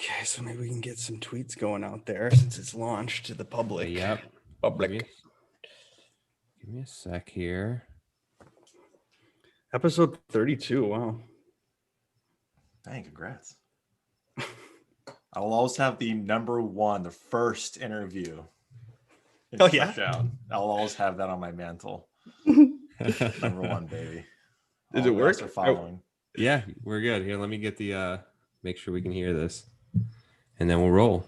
Okay, so maybe we can get some tweets going out there since it's launched to the public. Yep. Public. Give me a sec here. Episode 32. Wow. Dang, congrats. I will always have the number one, the first interview. Oh, yeah. Touchdown. I'll always have that on my mantle. Number one, baby. Does it work? Are following. Yeah, we're good. Here, let me get the make sure we can hear this. And then we'll roll.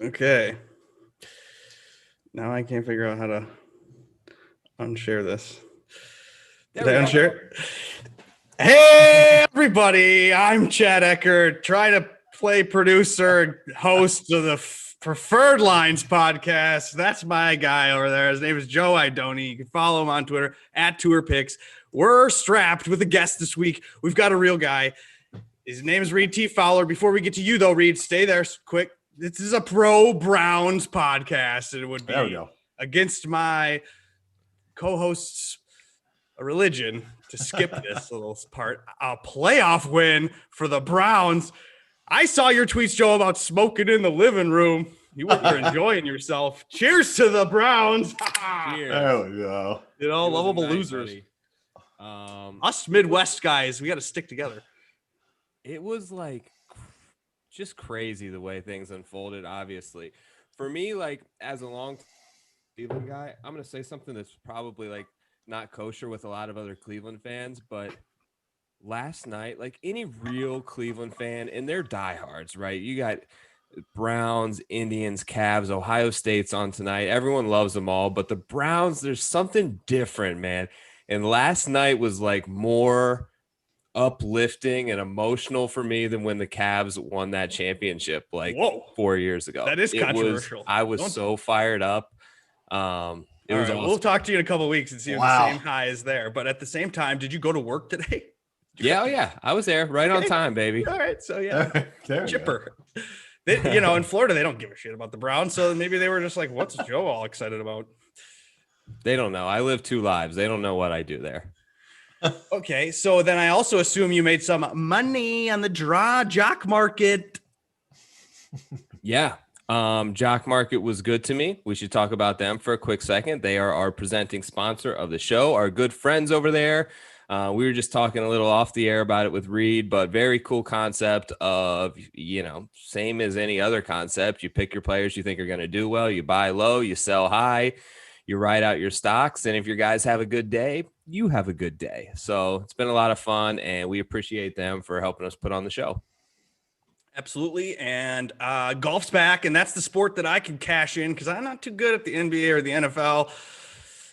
Okay. Now I can't figure out how to unshare this. Did I unshare it? Hey, everybody. I'm Chad Eckert, trying to play producer, host of the Preferred Lines podcast. That's my guy over there. His name is Joe Idone. You can follow him on Twitter at TourPicks. We're strapped with a guest this week. We've got a real guy. His name is Reid T. Fowler. Before we get to you, though, Reid, stay there quick. This is a pro Browns podcast. It would be against my co-host's religion to skip this little part. A playoff win for the Browns. I saw your tweets, Joe, about smoking in the living room. You were enjoying yourself. Cheers to the Browns. Cheers. There we go. You know, lovable losers. Us Midwest guys, we got to stick together. It was like just crazy the way things unfolded, obviously. For me, like, as a long Cleveland guy, I'm going to say something that's probably, like, not kosher with a lot of other Cleveland fans, but last night, like, any real Cleveland fan, and they're diehards, right? You got Browns, Indians, Cavs, Ohio State's on tonight. Everyone loves them all, but the Browns, there's something different, man. And last night was, like, more uplifting and emotional for me than when the Cavs won that championship like 4 years ago. That is controversial. I was so fired up. It was awesome. We'll talk to you in a couple of weeks and see if the same high is there. But at the same time, did you go to work today? Yeah. I was there right on time, baby. All right. So, yeah. Chipper. They, in Florida, they don't give a shit about the Browns. So maybe they were just like, what's Joe all excited about? They don't know. I live two lives. They don't know what I do there. Okay, so then I also assume you made some money on the jock market. Yeah. Jock Market was good to me. We should talk about them for a quick second. They are our presenting sponsor of the show, our good friends over there. We were just talking a little off the air about it with Reid, but very cool concept of, same as any other concept. You pick your players you think are going to do well. You buy low, you sell high. You write out your stocks, and if your guys have a good day, you have a good day. So it's been a lot of fun, and we appreciate them for helping us put on the show. Absolutely, and golf's back, and that's the sport that I can cash in because I'm not too good at the NBA or the NFL.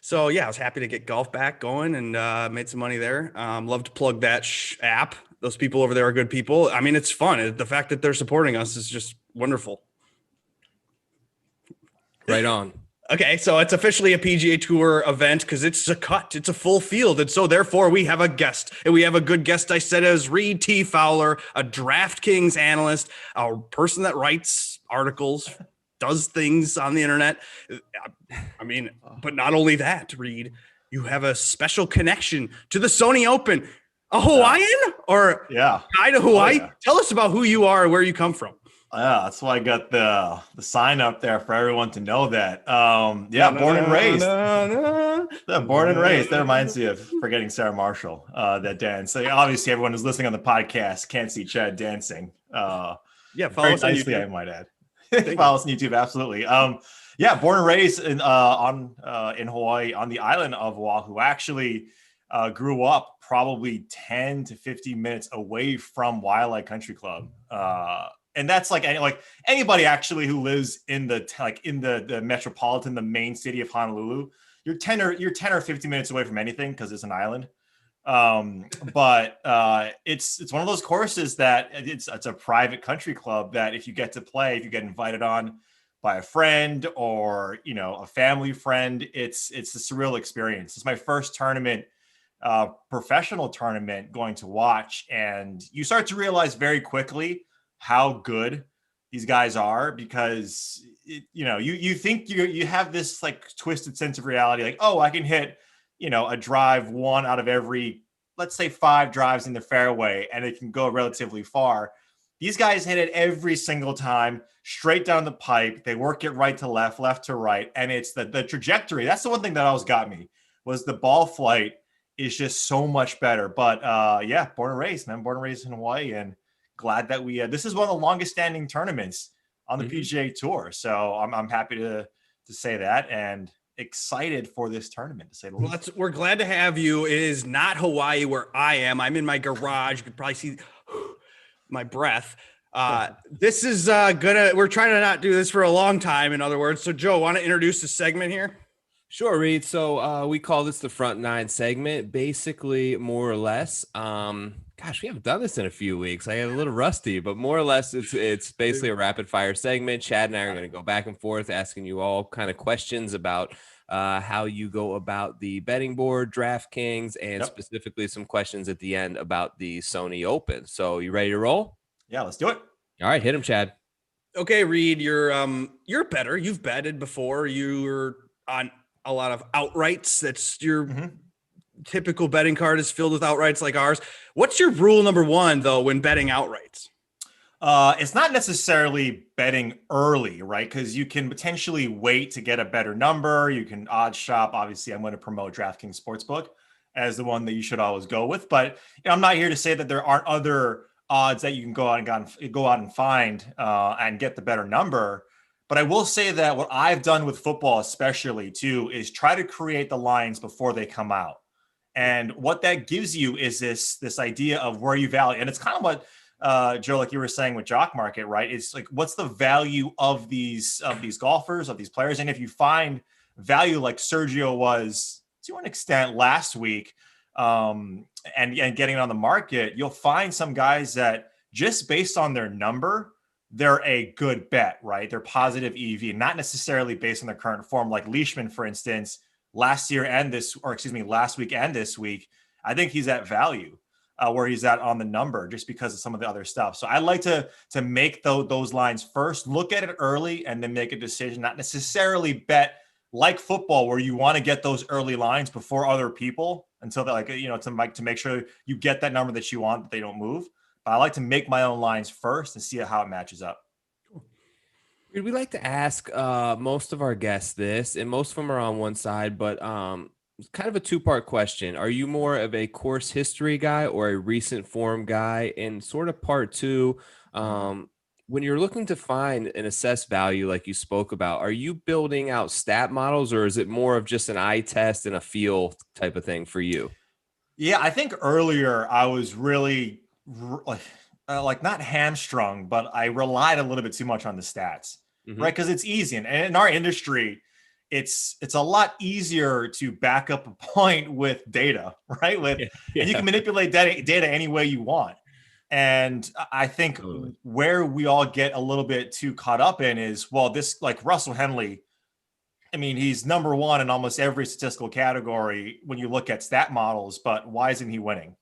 So, yeah, I was happy to get golf back going and made some money there. Love to plug that app. Those people over there are good people. I mean, it's fun. The fact that they're supporting us is just wonderful. Right on. Okay, so it's officially a PGA Tour event because it's a cut. It's a full field. And so, therefore, we have a guest. And we have a good guest. I said it was Reid T. Fowler, a DraftKings analyst, a person that writes articles, does things on the internet. I mean, but not only that, Reid, you have a special connection to the Sony Open. A Hawaiian or guy to Hawaii? Oh, yeah. Tell us about who you are and where you come from. Yeah, that's why I got the sign up there for everyone to know that. Born and raised. Born and raised. That reminds me of Forgetting Sarah Marshall, that dance. So obviously, everyone who's listening on the podcast can't see Chad dancing. Follow us on YouTube. I might add. Follow us on YouTube, absolutely. Born and raised in Hawaii, on the island of Oahu. Actually, grew up probably 10 to 15 minutes away from Waialae Country Club. And that's like anybody actually who lives in the metropolitan, the main city of Honolulu, you're 10 or 15 minutes away from anything because it's an island. But it's one of those courses that it's a private country club that if you get to play, if you get invited on by a friend or a family friend, it's a surreal experience. It's my first tournament, professional tournament going to watch, and you start to realize very quickly how good these guys are, because you think you have this like twisted sense of reality, like, oh, I can hit a drive 1 out of every, let's say, 5 drives in the fairway, and it can go relatively far. These guys hit it every single time, straight down the pipe. They work it right to left, left to right, and it's the trajectory. That's the one thing that always got me, was the ball flight is just so much better. But born and raised in Hawaii, and glad that we this is one of the longest standing tournaments on the PGA Tour. So I'm happy to say that, and excited for this tournament, to say the least. Well, we're glad to have you. It is not Hawaii where I am. I'm in my garage. You could probably see my breath. This is we're trying to not do this for a long time, in other words. So Joe, want to introduce the segment here? Sure, Reid. So we call this the front 9 segment, basically, more or less. Gosh, we haven't done this in a few weeks. I get a little rusty, but more or less it's basically a rapid fire segment. Chad and I are going to go back and forth asking you all kind of questions about how you go about the betting board, DraftKings, and specifically some questions at the end about the Sony Open. So you ready to roll? Yeah, let's do it. All right, hit him, Chad. Okay, Reid, you're better. You've betted before. You're on a lot of outrights. That's your typical betting card is filled with outrights like ours. What's your rule number 1 though when betting outrights? It's not necessarily betting early, right? Because you can potentially wait to get a better number. You can odd shop. Obviously, I'm going to promote DraftKings Sportsbook as the one that you should always go with. But I'm not here to say that there aren't other odds that you can go out and find and get the better number. But I will say that what I've done with football, especially too, is try to create the lines before they come out. And what that gives you is this idea of where you value. And it's kind of what Joe, like you were saying with Jock Market, right? It's like, what's the value of these golfers, of these players? And if you find value like Sergio was to an extent last week, and getting it on the market, you'll find some guys that just based on their number, they're a good bet, right? They're positive EV, not necessarily based on their current form. Like Leishman, for instance, last week and this week, I think he's at value where he's at on the number just because of some of the other stuff. So I like to make those lines first, look at it early, and then make a decision, not necessarily bet like football where you want to get those early lines before other people until they're like, to make sure you get that number that you want, that they don't move. But I like to make my own lines first and see how it matches up. We like to ask most of our guests this, and most of them are on one side, but it's kind of a 2-part question. Are you more of a course history guy or a recent form guy? And sort of part 2, when you're looking to find and assess value, like you spoke about, are you building out stat models, or is it more of just an eye test and a feel type of thing for you? Yeah, I think earlier I was really like not hamstrung, but I relied a little bit too much on the stats, right? Because it's easy. And in our industry, it's a lot easier to back up a point with data, right? And you can manipulate data any way you want. And I think where we all get a little bit too caught up in is, well, this, like Russell Henley, I mean, he's number 1 in almost every statistical category when you look at stat models, but why isn't he winning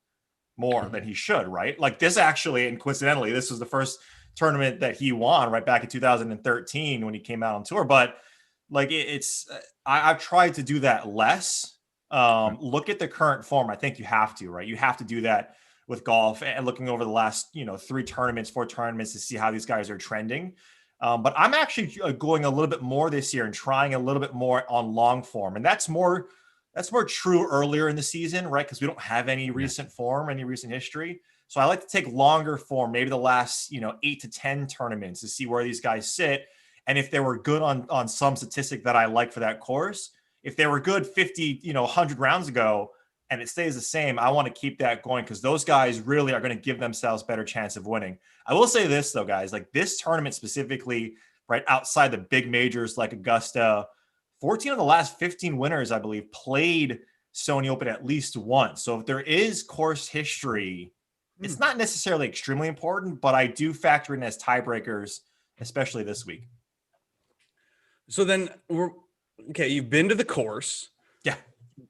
more than he should, right? Like this actually, and coincidentally, this was the first tournament that he won right back in 2013 when he came out on tour. But like I've tried to do that less. Look at the current form. I think you have to, right? You have to do that with golf and looking over the last, 4 tournaments to see how these guys are trending. But I'm actually going a little bit more this year and trying a little bit more on long form. And that's more true earlier in the season, right? Because we don't have any recent form, any recent history. So I like to take longer form, maybe the last, 8 to 10 tournaments to see where these guys sit. And if they were good on some statistic that I like for that course, if they were good 50, 100 rounds ago, and it stays the same, I want to keep that going because those guys really are going to give themselves better chance of winning. I will say this though, guys, like this tournament specifically, right outside the big majors like Augusta, 14 of the last 15 winners, I believe, played Sony Open at least once. So if there is course history, it's not necessarily extremely important, but I do factor in as tiebreakers, especially this week. So then you've been to the course. Yeah.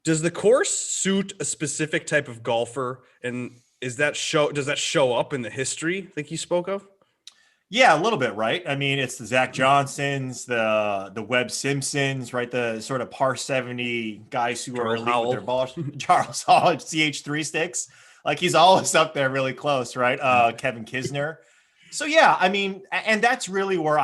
Does the course suit a specific type of golfer? And does that show up in the history like you spoke of? Yeah, a little bit, right? I mean, it's the Zach Johnsons, the Webb Simpsons, right? The sort of par 70 guys who are Charles elite with their Howell. balls. Charles Hall, CH3 sticks. Like he's always up there really close, right? Kevin Kisner. So yeah, I mean, and that's really where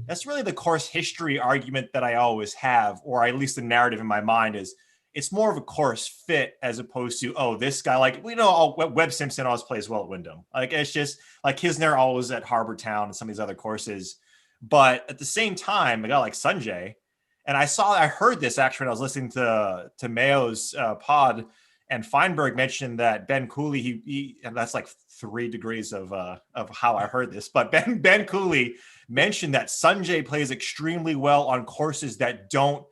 that's really the course history argument that I always have, or at least the narrative in my mind is it's more of a course fit as opposed to, oh, this guy, like, we know Webb Simpson always plays well at Wyndham. Like, it's just like Kisner always at Harbor Town and some of these other courses. But at the same time, a guy like Sanjay, and I heard this actually when I was listening to Mayo's pod, and Feinberg mentioned that Ben Cooley, he and that's like 3 degrees of how I heard this, but Ben Cooley mentioned that Sanjay plays extremely well on courses that don't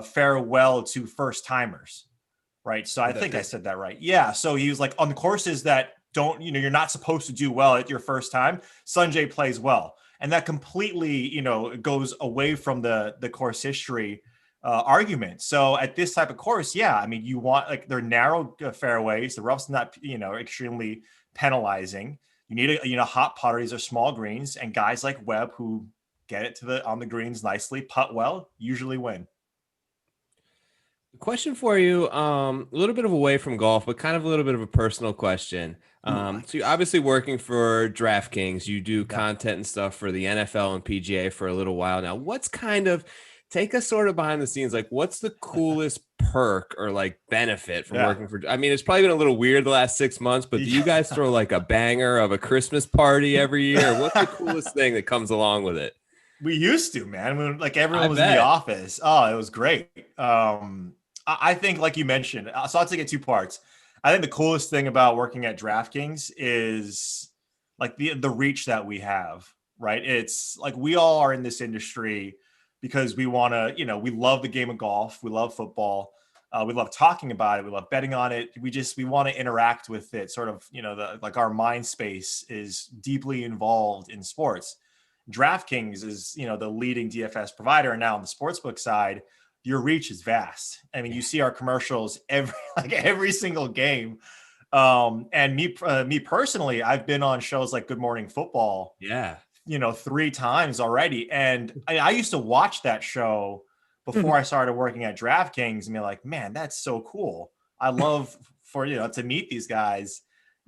fare well to first timers, right? So I think I said that right. Yeah. So he was like, on the courses that don't, you're not supposed to do well at your first time, Sanjay plays well. And that completely, goes away from the course history argument. So at this type of course, yeah, I mean, you want, like, they're narrow fairways, the rough's not, extremely penalizing. You need hot putters or small greens, and guys like Webb who get it on the greens nicely, putt well, usually win. Question for you, a little bit of away from golf, but kind of a little bit of a personal question. So you're obviously working for DraftKings. You do content and stuff for the NFL and PGA for a little while now. Take us sort of behind the scenes, like what's the coolest perk or like benefit from working for, I mean, it's probably been a little weird the last 6 months, but do you guys throw like a banger of a Christmas party every year? What's the coolest thing that comes along with it? We used to, man, when like everyone was in the office. Oh, it was great. I think, like you mentioned, so I'll take it 2 parts. I think the coolest thing about working at DraftKings is like the reach that we have, right? It's like we all are in this industry because we want to, we love the game of golf. We love football. We love talking about it. We love betting on it. We want to interact with it. Sort of, like our mind space is deeply involved in sports. DraftKings is, the leading DFS provider. And now on the sportsbook side, your reach is vast. I mean, you see our commercials every single game. And me personally, I've been on shows like Good Morning Football. Yeah. 3 times already. And I used to watch that show before I started working at DraftKings and be like, man, that's so cool. I love to meet these guys.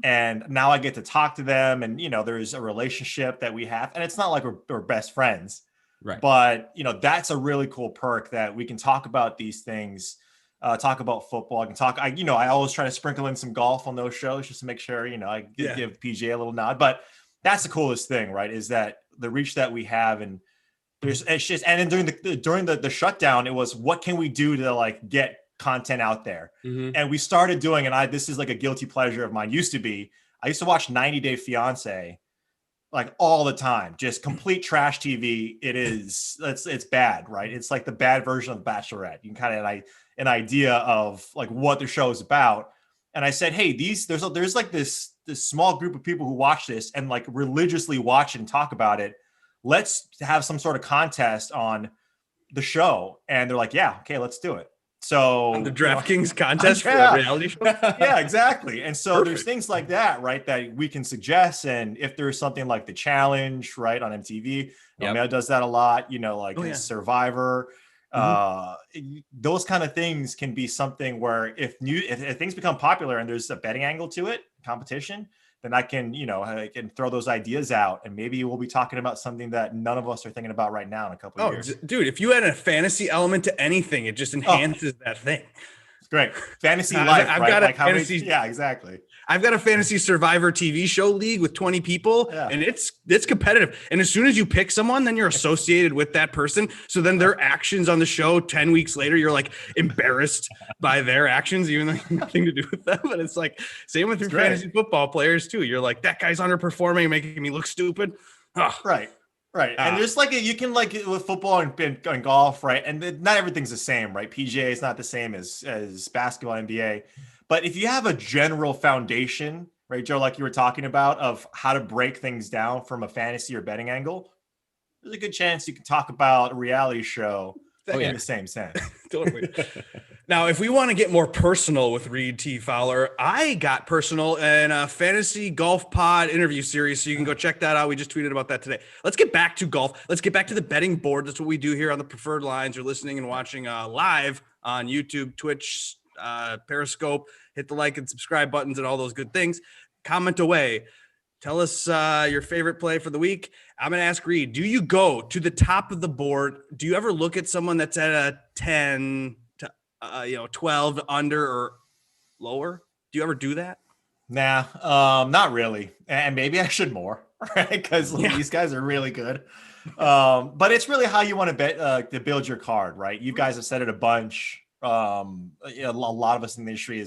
And now I get to talk to them, and, there's a relationship that we have, and it's not like we're best friends, right? But, that's a really cool perk that we can talk about these things, talk about football. I always try to sprinkle in some golf on those shows just to make sure, I give PGA a little nod, but that's the coolest thing, right? Is that the reach that we have, and and then during the shutdown, it was, what can we do to like get content out there? And we started doing, and this is like a guilty pleasure of mine, used to be, I used to watch 90 Day Fiance like all the time, just complete trash TV. It's bad, right? It's like the bad version of The Bachelorette. You can kind of an idea of like what the show is about. And I said, hey, there's like this small group of people who watch this and like religiously watch and talk about it. Let's have some sort of contest on the show. And they're like, yeah, okay, let's do it. So on the DraftKings contest for that reality show. Yeah, exactly. And so there's things like that, right, that we can suggest. And if there's something like The Challenge, right, on MTV, Mayo does that a lot, Survivor, those kind of things can be something where if things become popular and there's a betting angle to it, competition, then I can throw those ideas out, and maybe we'll be talking about something that none of us are thinking about right now in a couple of years. Dude, if you had a fantasy element to anything, it just enhances that thing. It's great. Fantasy life, I've right? got like fantasy, yeah, exactly. I've got a fantasy Survivor TV show league with 20 people, and it's competitive. And as soon as you pick someone, then you're associated with that person. So then their actions on the show 10 weeks later, you're like embarrassed by their actions, even though you have nothing to do with them. But it's like same with your fantasy football players too. You're like, that guy's underperforming, making me look stupid. Right. And there's like you can like with football and golf, right? And not everything's the same, right? PGA is not the same as basketball, NBA. But if you have a general foundation, right, Joe, like you were talking about, of how to break things down from a fantasy or betting angle, there's a good chance you can talk about a reality show in the same sense. Totally. Now, if we want to get more personal with Reid T. Fowler, I got personal in a fantasy golf pod interview series, so you can go check that out. We just tweeted about that today. Let's get back to golf. Let's get back to the betting board. That's what we do here on the Preferred Lines. You're listening and watching live on YouTube, Twitch, Periscope. Hit the like and subscribe buttons and all those good things. Comment away. Tell us your favorite play for the week. I'm going to ask Reid, do you go to the top of the board? Do you ever look at someone that's at a 10 to 12 under or lower? Do you ever do that? Nah, not really. And maybe I should more, right? Because these guys are really good. But it's really how you want to bet to build your card, right? You guys have said it a bunch. A lot of us in the industry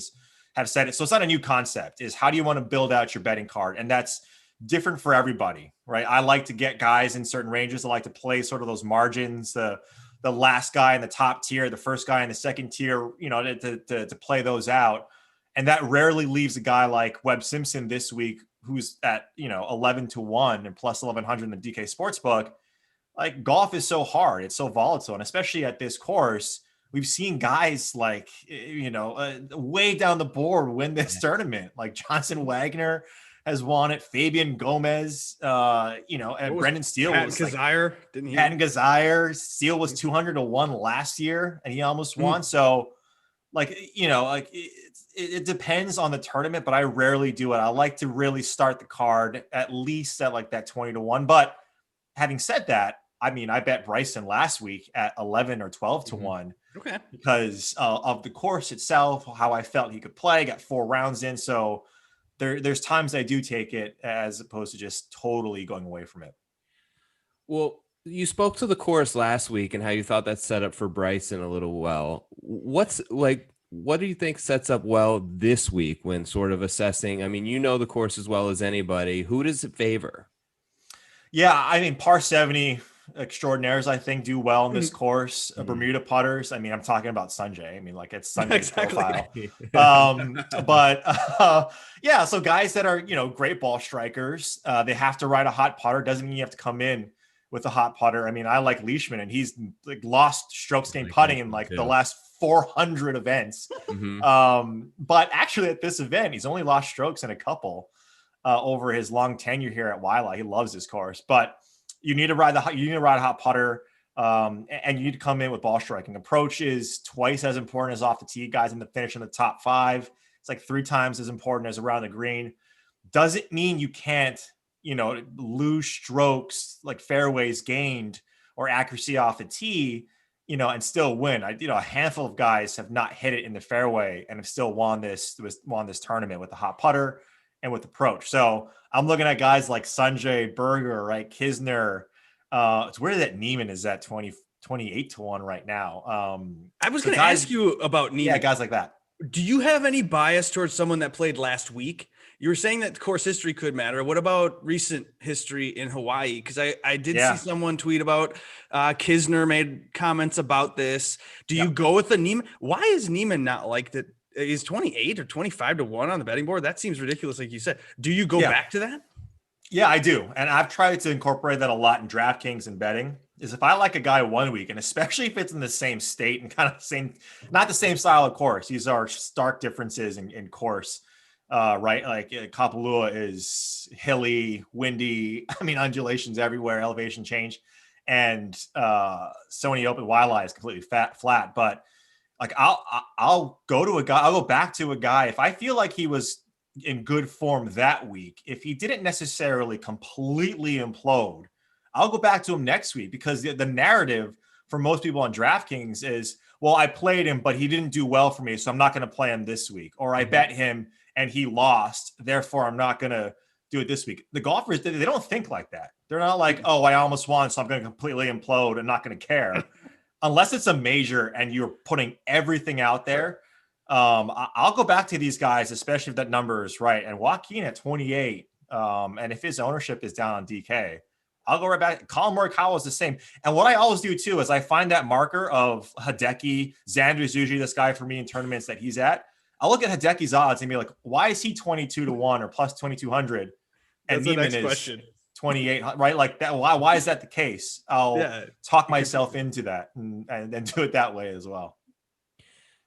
have said it. So it's not a new concept. Is how do you want to build out your betting card? And that's different for everybody, right? I like to get guys in certain ranges. I like to play sort of those margins, the last guy in the top tier, the first guy in the second tier, to play those out. And that rarely leaves a guy like Webb Simpson this week, who's at, 11-1 and plus 1100 in the DK Sportsbook. Like, golf is so hard. It's so volatile. And especially at this course, we've seen guys like, way down the board win this tournament. Like Johnson Wagner has won it. Fabian Gomez, and Brendan Steele was Kazire, didn't he? Patton Kazire. Steele was 200-1 last year, and he almost won. So, it depends on the tournament, but I rarely do it. I like to really start the card at least at like that 20-1. But having said that, I mean, I bet Bryson last week at 11 or 12-1. Okay. Because of the course itself, how I felt he could play, got 4 rounds in. So there's times I do take it as opposed to just totally going away from it. Well, you spoke to the course last week and how you thought that set up for Bryson a little well. What do you think sets up well this week when sort of assessing? I mean, the course as well as anybody. Who does it favor? Yeah, I mean, par 70 extraordinaires, I think, do well in this course. Bermuda putters. I mean, I'm talking about Sanjay. I mean, like, it's Sanjay's profile. So guys that are, great ball strikers, they have to ride a hot putter. Doesn't mean you have to come in with a hot putter. I mean, I like Leishman, and he's like lost strokes gained putting in like the last 400 events. But actually at this event, he's only lost strokes in a couple over his long tenure here at Waialae. He loves this course, but you need to ride a hot putter, and you need to come in with ball striking. Approach is twice as important as off the tee. Guys in the finish in the top 5. It's like 3 times as important as around the green. Doesn't mean you can't, lose strokes like fairways gained or accuracy off the tee, and still win. A handful of guys have not hit it in the fairway and have still won this tournament with the hot putter and with approach. So I'm looking at guys like Sanjay, Berger, right? Kisner. It's weird that Neiman is at 28-1 right now. I was going to ask you about Neiman. Yeah, guys like that. Do you have any bias towards someone that played last week? You were saying that course history could matter. What about recent history in Hawaii? Because I did see someone tweet about Kisner made comments about this. Do you go with the Neiman? Why is Neiman not like that? Is 28 or 25-1 on the betting board? That seems ridiculous, like you said. Do you go back to that? Yeah, I do. And I've tried to incorporate that a lot in DraftKings and betting. Is if I like a guy one week, and especially if it's in the same state and kind of not the same style of course. These are stark differences in course, right? Like Kapalua is hilly, windy. I mean, undulations everywhere, elevation change. And Sony Open Waialae is completely flat. But like I'll go to a guy. I'll go back to a guy if I feel like he was in good form that week. If he didn't necessarily completely implode, I'll go back to him next week, because the narrative for most people on DraftKings is, well, I played him, but he didn't do well for me, so I'm not going to play him this week. Or I bet him and he lost, therefore I'm not going to do it this week. The golfers, they don't think like that. They're not like, oh, I almost won, so I'm going to completely implode and not going to care. Unless it's a major and you're putting everything out there. I'll go back to these guys, especially if that number is right. And Joaquin at 28, and if his ownership is down on DK, I'll go right back. Colin Morikawa is the same. And what I always do too is I find that marker of Hideki. Xander is usually this guy for me in tournaments that he's at. I'll look at Hideki's odds and be like, why is he 22-1 or plus 2,200? And Neiman is 28, right? Like that. Why is that the case? I'll talk myself into that and do it that way as well.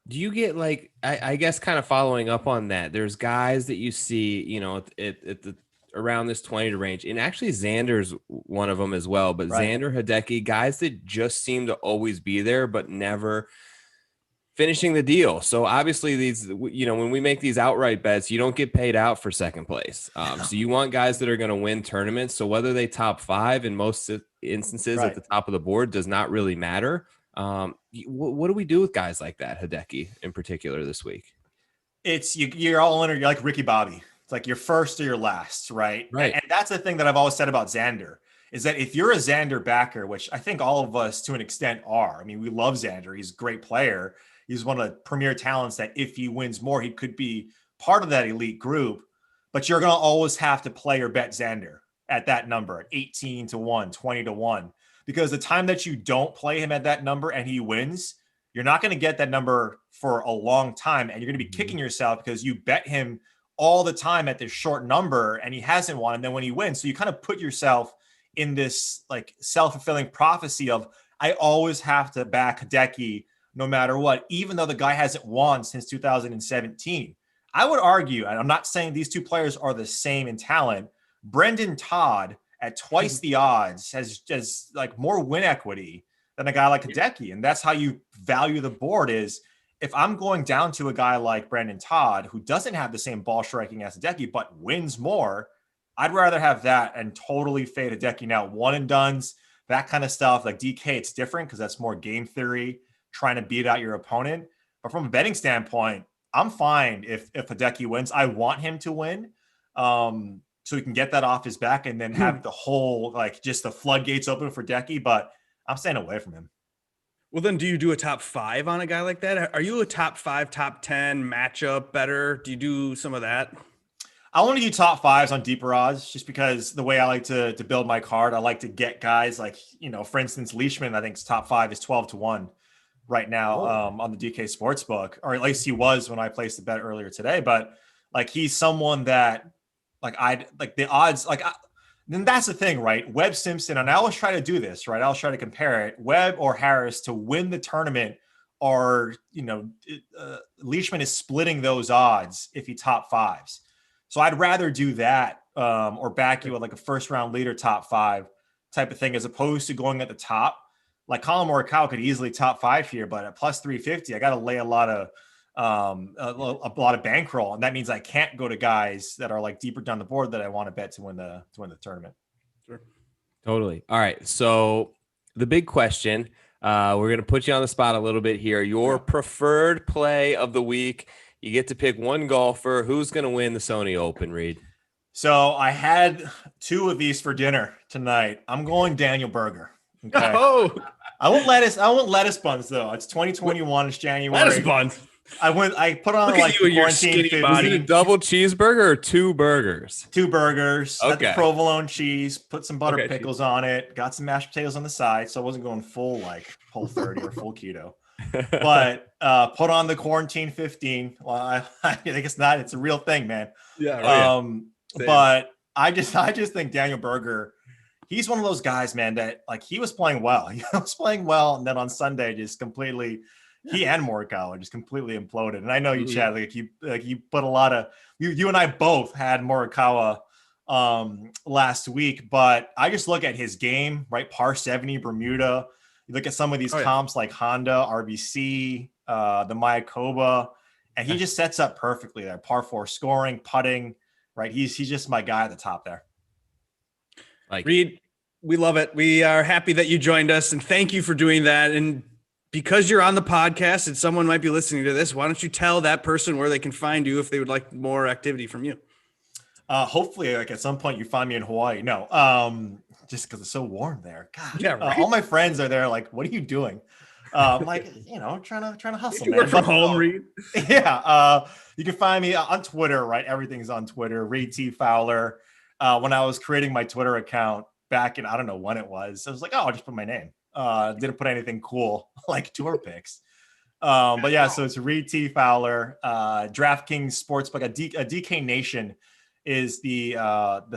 Do you get like, I guess kind of following up on that, there's guys that you see, you know, at the around this 20 to range, and actually Xander's one of them as well, but Right. Xander, Hideki, guys that just seem to always be there, but never finishing the deal. So obviously these, you know, when we make these outright bets, you don't get paid out for second place. So you want guys that are going to win tournaments. So whether they top 5 in most instances Right. at the top of the board does not really matter. What do we do with guys like that, Hideki in particular this week? It's you're all in, you're like Ricky Bobby. It's like you're first or your last, right? Right. And that's the thing that I've always said about Xander is that if you're a Xander backer, which I think all of us to an extent are, I mean, we love Xander. He's a great player. He's one of the premier talents that if he wins more, he could be part of that elite group. But you're going to always have to play or bet Xander at that number, at 18 to 1, 20 to 1. Because the time that you don't play him at that number and he wins, you're not going to get that number for a long time. And you're going to be kicking yourself because you bet him all the time at this short number and he hasn't won. And then when he wins, so you kind of put yourself in this like self-fulfilling prophecy of, I always have to back Hideki no matter what, even though the guy hasn't won since 2017. I would argue, and I'm not saying these two players are the same in talent, Brendan Todd at twice the odds has like more win equity than a guy like Hideki. And that's how you value the board is if I'm going down to a guy like Brendan Todd, who doesn't have the same ball striking as Hideki, but wins more, I'd rather have that and totally fade Hideki. Now, one and dones, that kind of stuff, like DK, it's different because that's more game theory, trying to beat out your opponent. But from a betting standpoint, I'm fine if Hideki wins. I want him to win. So he can get that off his back and then have the whole, like, just the floodgates open for Hideki, but I'm staying away from him. Well, then do you do a top 5 on a guy like that? Are you a top 5, top 10 matchup better? Do you do some of that? I want to do top 5s on deeper odds just because the way I like to build my card, I like to get guys like, you know, for instance, Leishman, I think top 5 is 12 to 1 right now on the DK Sportsbook, or at least he was when I placed the bet earlier today. But like, he's someone that like I'd like the odds, like then that's the thing, right? Webb Simpson, and I always try to do this, right? I always try to compare it, Webb or Harris to win the tournament, or, you know, Leishman is splitting those odds if he top 5s. So I'd rather do that or back you at like a first round leader top 5 type of thing, as opposed to going at the top. Like Colin Morikawa could easily top 5 here, but at plus 350, I got to lay a lot of bankroll, and that means I can't go to guys that are like deeper down the board that I want to bet to win the tournament. Sure. Totally. All right. So the big question, we're going to put you on the spot a little bit here. Your preferred play of the week. You get to pick one golfer. Who's going to win the Sony Open, Reid? So I had 2 of these for dinner tonight. I'm going Daniel Berger. Okay. Oh, I won't lettuce buns though. It's 2021. It's January. lettuce buns. I put on Look like at you and your quarantine skinny 50. body. Is it a double cheeseburger or 2 burgers? 2 burgers, had the Okay. provolone cheese, put some butter Okay, pickles on it, got some mashed potatoes on the side. So I wasn't going full like Whole30 or full keto, but put on the quarantine 15. Well, I think it's not, it's a real thing, man. Yeah. Same. But I just think Daniel Berger, he's one of those guys, man, that like he was playing well. He was playing well. And then on Sunday, just completely, he and Morikawa just completely imploded. And I know you, Chad, like you put a lot of, you and I both had Morikawa last week, but I just look at his game, right? Par 70, Bermuda. You look at some of these comps like Honda, RBC, the Mayakoba, and he just sets up perfectly there. Par 4 scoring, putting, right? He's just my guy at the top there. Like, Reid, we love it. We are happy that you joined us, and thank you for doing that. And because you're on the podcast and someone might be listening to this, why don't you tell that person where they can find you if they would like more activity from you? Hopefully, like at some point you find me in Hawaii. No, just because it's so warm there. God, yeah, right? All my friends are there. Like, what are you doing? I'm like, you know, trying to hustle. You work from home, Reid. Yeah. You can find me on Twitter, right? Everything's on Twitter. Reid T Fowler. When I was creating my Twitter account back in, I don't know when it was, I was like, oh, I'll just put my name. Didn't put anything cool like tour picks. But yeah, so it's Reid T Fowler. DraftKings Sportsbook, a DK Nation is the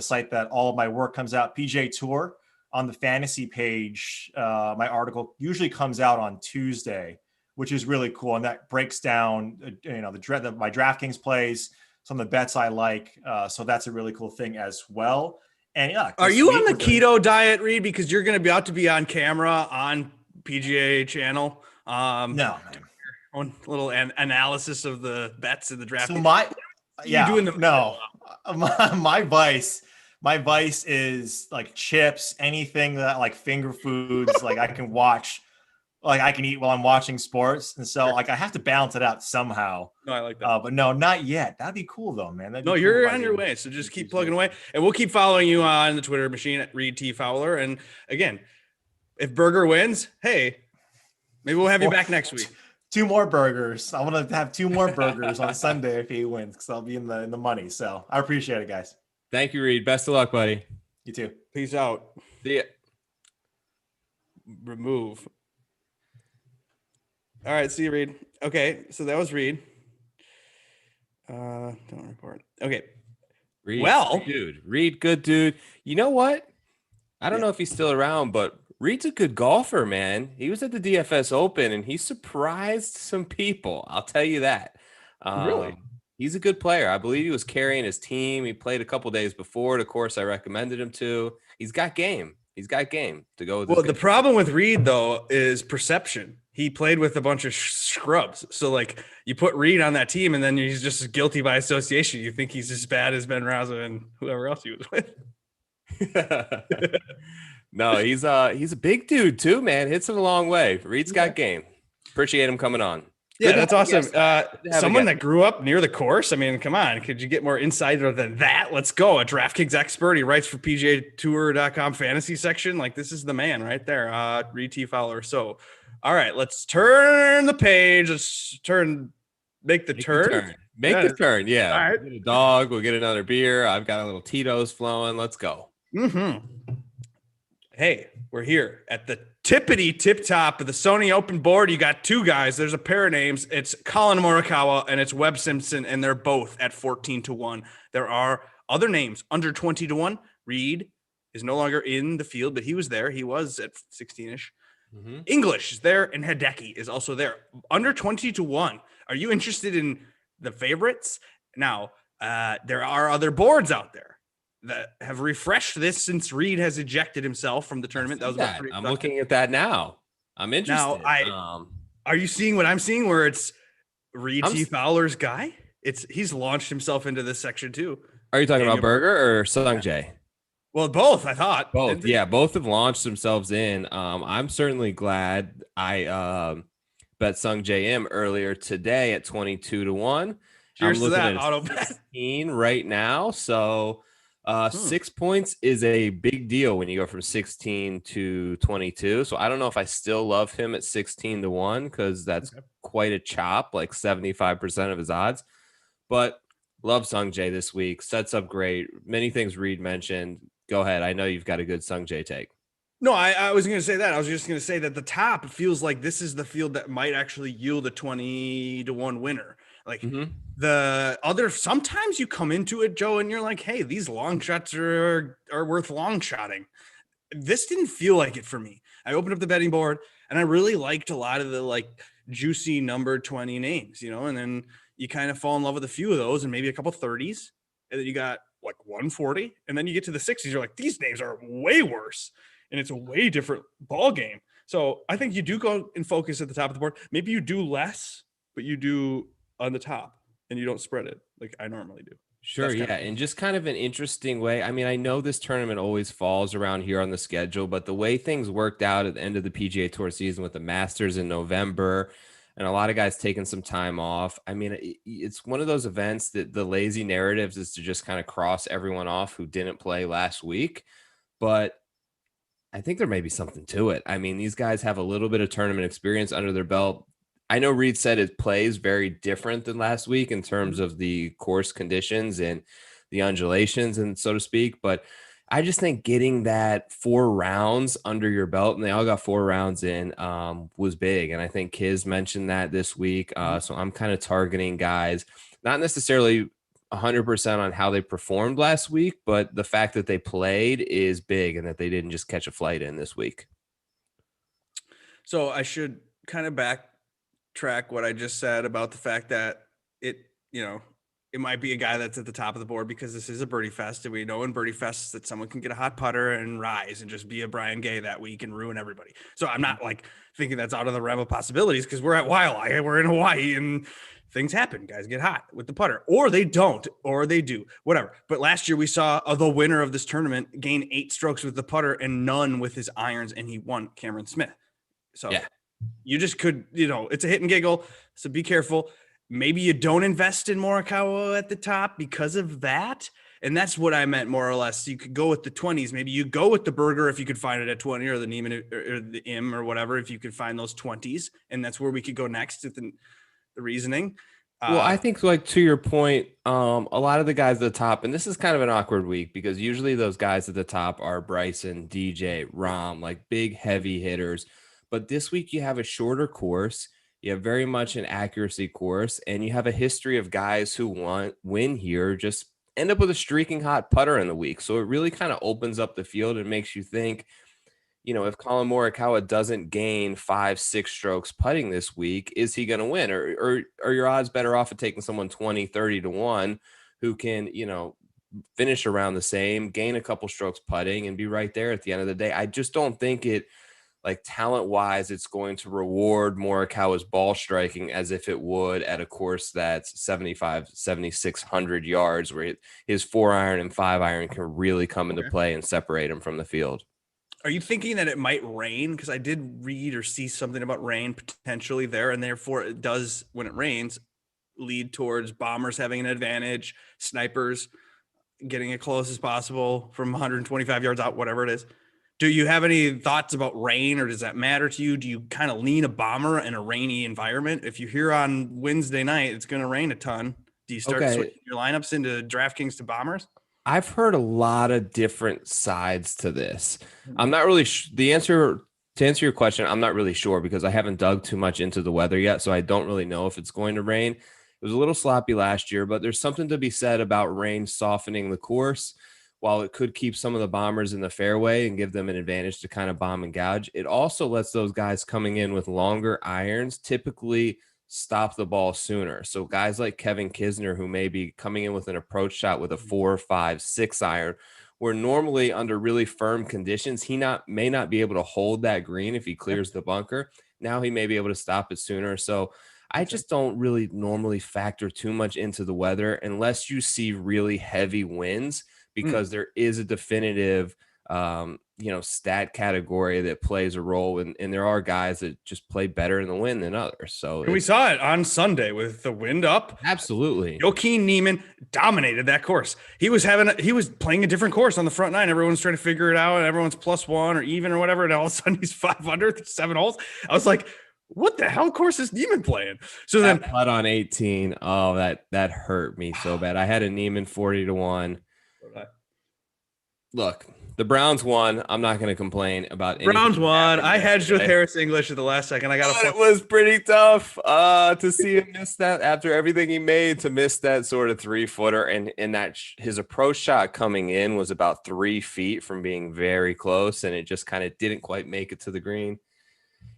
site that all of my work comes out. PJ Tour on the fantasy page. My article usually comes out on Tuesday which is really cool. And that breaks down, my DraftKings plays, some of the bets I like. So that's a really cool thing as well. And yeah, are you on the keto diet, Reid? Because you're going to be on camera on PGA channel. No, man. One little analysis of the bets in the draft. So my vice is like chips, anything that like finger foods, like I can watch, like I can eat while I'm watching sports. And so like I have to balance it out somehow. No, I like that. But no, not yet. That'd be cool though, man. No, you're on your way. So just keep plugging away, and we'll keep following you on the Twitter machine at Reid T Fowler. And again, if Burger wins, hey, maybe we'll have you back next week. 2 more burgers. I want to have 2 more burgers on Sunday if he wins, because I'll be in the money. So I appreciate it, guys. Thank you, Reid. Best of luck, buddy. You too. Peace out. See ya. Remove. All right. See you, Reid. Okay. So that was Reid. Don't report. Okay. Reid, well, dude, Reid, good dude. You know what? I don't know if he's still around, but Reid's a good golfer, man. He was at the DFS Open and he surprised some people. I'll tell you that. Really? He's a good player. I believe he was carrying his team. He played a couple days before the course I recommended him to. He's got game. He's got game to go with. Well, the problem with Reid, though, is perception. He played with a bunch of scrubs. So, like, you put Reid on that team and then he's just guilty by association. You think he's as bad as Ben Raza and whoever else he was with. No, he's a big dude too, man. Hits him a long way. Reid's got game. Appreciate him coming on. Yeah, that's awesome. Someone that grew up near the course. I mean, come on. Could you get more insider than that? Let's go. A DraftKings expert. He writes for PGAtour.com fantasy section. Like, this is the man right there. Reid T Fowler. So, all right, let's turn the page. Let's make the turn. Make the turn. Yeah. All right. We'll get a dog. We'll get another beer. I've got a little Tito's flowing. Let's go. Mm-hmm. Hey, we're here at the tippity tip top of the Sony Open board. You got 2 guys. There's a pair of names. It's Colin Morikawa and it's Webb Simpson, and they're both at 14-1. There are other names under 20-1. Reid is no longer in the field, but he was there. He was at 16-ish. Mm-hmm. English is there, and Hideki is also there. Under 20-1. Are you interested in the favorites? Now, there are other boards out there that have refreshed this since Reid has ejected himself from the tournament. I'm looking at that now. I'm interested. Now, are you seeing what I'm seeing, where it's Reid T Fowler's guy? He's launched himself into this section too. Are you talking about Berger or Sung Jae? Well, both. I thought both. Yeah, both have launched themselves in. I'm certainly glad I bet Sung Jae M earlier today at 22-1. Cheers I'm looking to that at auto bet 16 right now. So 6 points is a big deal when you go from 16 to 22. So I don't know if I still love him at 16-1 because that's quite a chop, like 75% of his odds. But love Sung Jae this week. Sets up great. Many things Reid mentioned. Go ahead. I know you've got a good Sung Jae take. No, I was going to say that. I was just going to say that the top feels like this is the field that might actually yield a 20-1 winner. Like the other, sometimes you come into it, Joe, and you're like, hey, these long shots are worth long shotting. This didn't feel like it for me. I opened up the betting board and I really liked a lot of the like juicy number 20 names, and then you kind of fall in love with a few of those and maybe a couple 30s. And then you got like 140. And then you get to the 60s. You're like, these names are way worse. And it's a way different ball game. So I think you do go and focus at the top of the board. Maybe you do less, but you do on the top and you don't spread it like I normally do. Sure. Yeah. And just kind of an interesting way. I mean, I know this tournament always falls around here on the schedule, but the way things worked out at the end of the PGA Tour season with the Masters in November and a lot of guys taking some time off. I mean, it's one of those events that the lazy narratives is to just kind of cross everyone off who didn't play last week. But I think there may be something to it. I mean, these guys have a little bit of tournament experience under their belt. I know Reid said it plays very different than last week in terms of the course conditions and the undulations and so to speak. But I just think getting that 4 rounds under your belt, and they all got 4 rounds in, was big. And I think Kiz mentioned that this week. So I'm kind of targeting guys, not necessarily 100% on how they performed last week, but the fact that they played is big and that they didn't just catch a flight in this week. So I should kind of backtrack what I just said about the fact that it might be a guy that's at the top of the board because this is a birdie fest. And we know in birdie fests that someone can get a hot putter and rise and just be a Brian Gay that week and ruin everybody. So I'm not like thinking that's out of the realm of possibilities because we're at Waialae, we're in Hawaii and things happen. Guys get hot with the putter, or they don't, or they do, whatever. But last year we saw the winner of this tournament gain 8 strokes with the putter and none with his irons, and he won, Cameron Smith. So yeah. You just could, it's a hit and giggle. So be careful. Maybe you don't invest in Morikawa at the top because of that. And that's what I meant more or less. You could go with the 20s. Maybe you go with the Berger if you could find it at 20, or the Neiman or the Im or whatever, if you could find those 20s. And that's where we could go next with the reasoning. Well, I think like to your point, a lot of the guys at the top, and this is kind of an awkward week because usually those guys at the top are Bryson, DJ, Rahm, like big heavy hitters. But this week you have a shorter course. You have very much an accuracy course, and you have a history of guys who win here just end up with a streaking hot putter in the week. So it really kind of opens up the field and makes you think, if Colin Morikawa doesn't gain 5-6 strokes putting this week, is he going to win? Or are your odds better off at taking someone 20, 30 to 1 who can, finish around the same, gain a couple strokes putting and be right there at the end of the day? I just don't think it, like talent-wise, it's going to reward Morikawa's ball striking as if it would at a course that's 7,600 yards, where his 4-iron and 5-iron can really come into play and separate him from the field. Are you thinking that it might rain? Because I did read or see something about rain potentially there, and therefore it does, when it rains, lead towards bombers having an advantage, snipers getting it close as possible from 125 yards out, whatever it is. Do you have any thoughts about rain, or does that matter to you? Do you kind of lean a bomber in a rainy environment? If you hear on Wednesday night it's going to rain a ton, do you start switching your lineups into DraftKings to bombers? I've heard a lot of different sides to this. I'm not really the answer to answer your question. I'm not really sure because I haven't dug too much into the weather yet, so I don't really know if it's going to rain. It was a little sloppy last year, but there's something to be said about rain softening the course. While it could keep some of the bombers in the fairway and give them an advantage to kind of bomb and gouge, it also lets those guys coming in with longer irons typically stop the ball sooner. So guys like Kevin Kisner, who may be coming in with an approach shot with a 4, 5, 6 iron, where normally under really firm conditions, he may not be able to hold that green if he clears the bunker. Now he may be able to stop it sooner. So I just don't really normally factor too much into the weather unless you see really heavy winds, because there is a definitive, stat category that plays a role. And there are guys that just play better in the wind than others. So we saw it on Sunday with the wind up. Absolutely. Joaquin Niemann dominated that course. He was playing a different course on the front nine. Everyone's trying to figure it out, and everyone's +1 or even or whatever. And all of a sudden he's 500, 7 holes. I was like, what the hell course is Niemann playing? So that then putt on 18. Oh, that hurt me so bad. I had a Niemann 40 to 1. Look, the Browns won. I'm not going to complain about anything. Browns won. I hedged with Harris English at the last second. It was pretty tough to see him miss that after everything he made, to miss that sort of 3-footer. And that his approach shot coming in was about 3 feet from being very close, and it just kind of didn't quite make it to the green.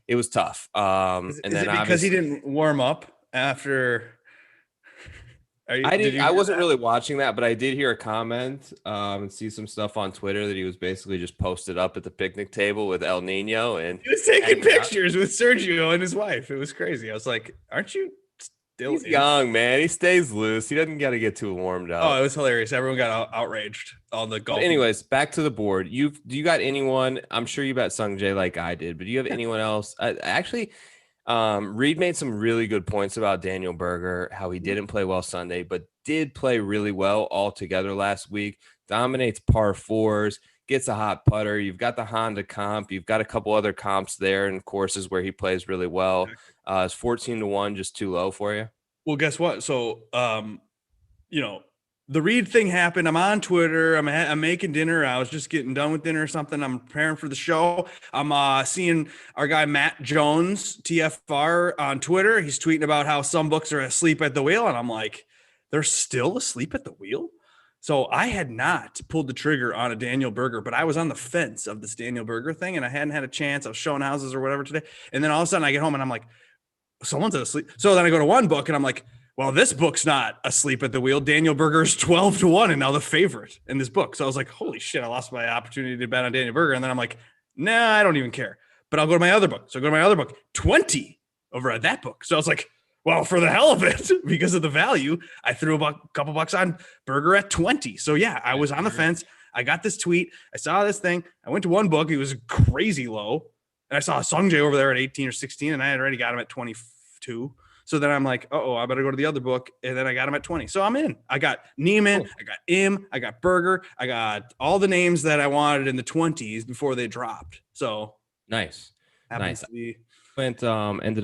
It was tough. Is it because he didn't warm up after? I wasn't really watching that, but I did hear a comment and see some stuff on Twitter that he was basically just posted up at the picnic table with El Nino, and he was taking pictures with Sergio and his wife. It was crazy. I was like, "Aren't you still?" He's young, man. He stays loose. He doesn't got to get too warmed up. Oh, it was hilarious. Everyone got outraged on the golf. But anyways, back to the board. Do you got anyone? I'm sure you bet Sung Jae like I did, but do you have anyone else? Actually. Reid made some really good points about Daniel Berger, how he didn't play well Sunday, but did play really well altogether last week. Dominates par 4s, gets a hot putter. You've got the Honda comp. You've got a couple other comps there in courses where he plays really well. Is 14 to 1 just too low for you? Well, guess what? So, the Reid thing happened. I'm on Twitter. I'm making dinner. I was just getting done with dinner or something. I'm preparing for the show. I'm seeing our guy Matt Jones, TFR, on Twitter. He's tweeting about how some books are asleep at the wheel. And I'm like, they're still asleep at the wheel? So I had not pulled the trigger on a Daniel Berger, but I was on the fence of this Daniel Berger thing, and I hadn't had a chance. I was showing houses or whatever today. And then all of a sudden I get home and I'm like, someone's asleep. So then I go to one book and I'm like, well, this book's not asleep at the wheel. Daniel Berger's 12-1 and now the favorite in this book. So I was like, holy shit, I lost my opportunity to bet on Daniel Berger. And then I'm like, nah, I don't even care. But I'll go to my other book. So I go to my other book, 20 over at that book. So I was like, well, for the hell of it, because of the value, I threw a couple bucks on Berger at 20. So yeah, I was on the fence. I got this tweet. I saw this thing. I went to one book. It was crazy low. And I saw Sung Jae over there at 18 or 16, and I had already got him at 22. So then I'm like, I better go to the other book. And then I got him at 20. So I'm in. I got Neiman, I got Im, I got Berger. I got all the names that I wanted in the 20s before they dropped. So nice. Ended really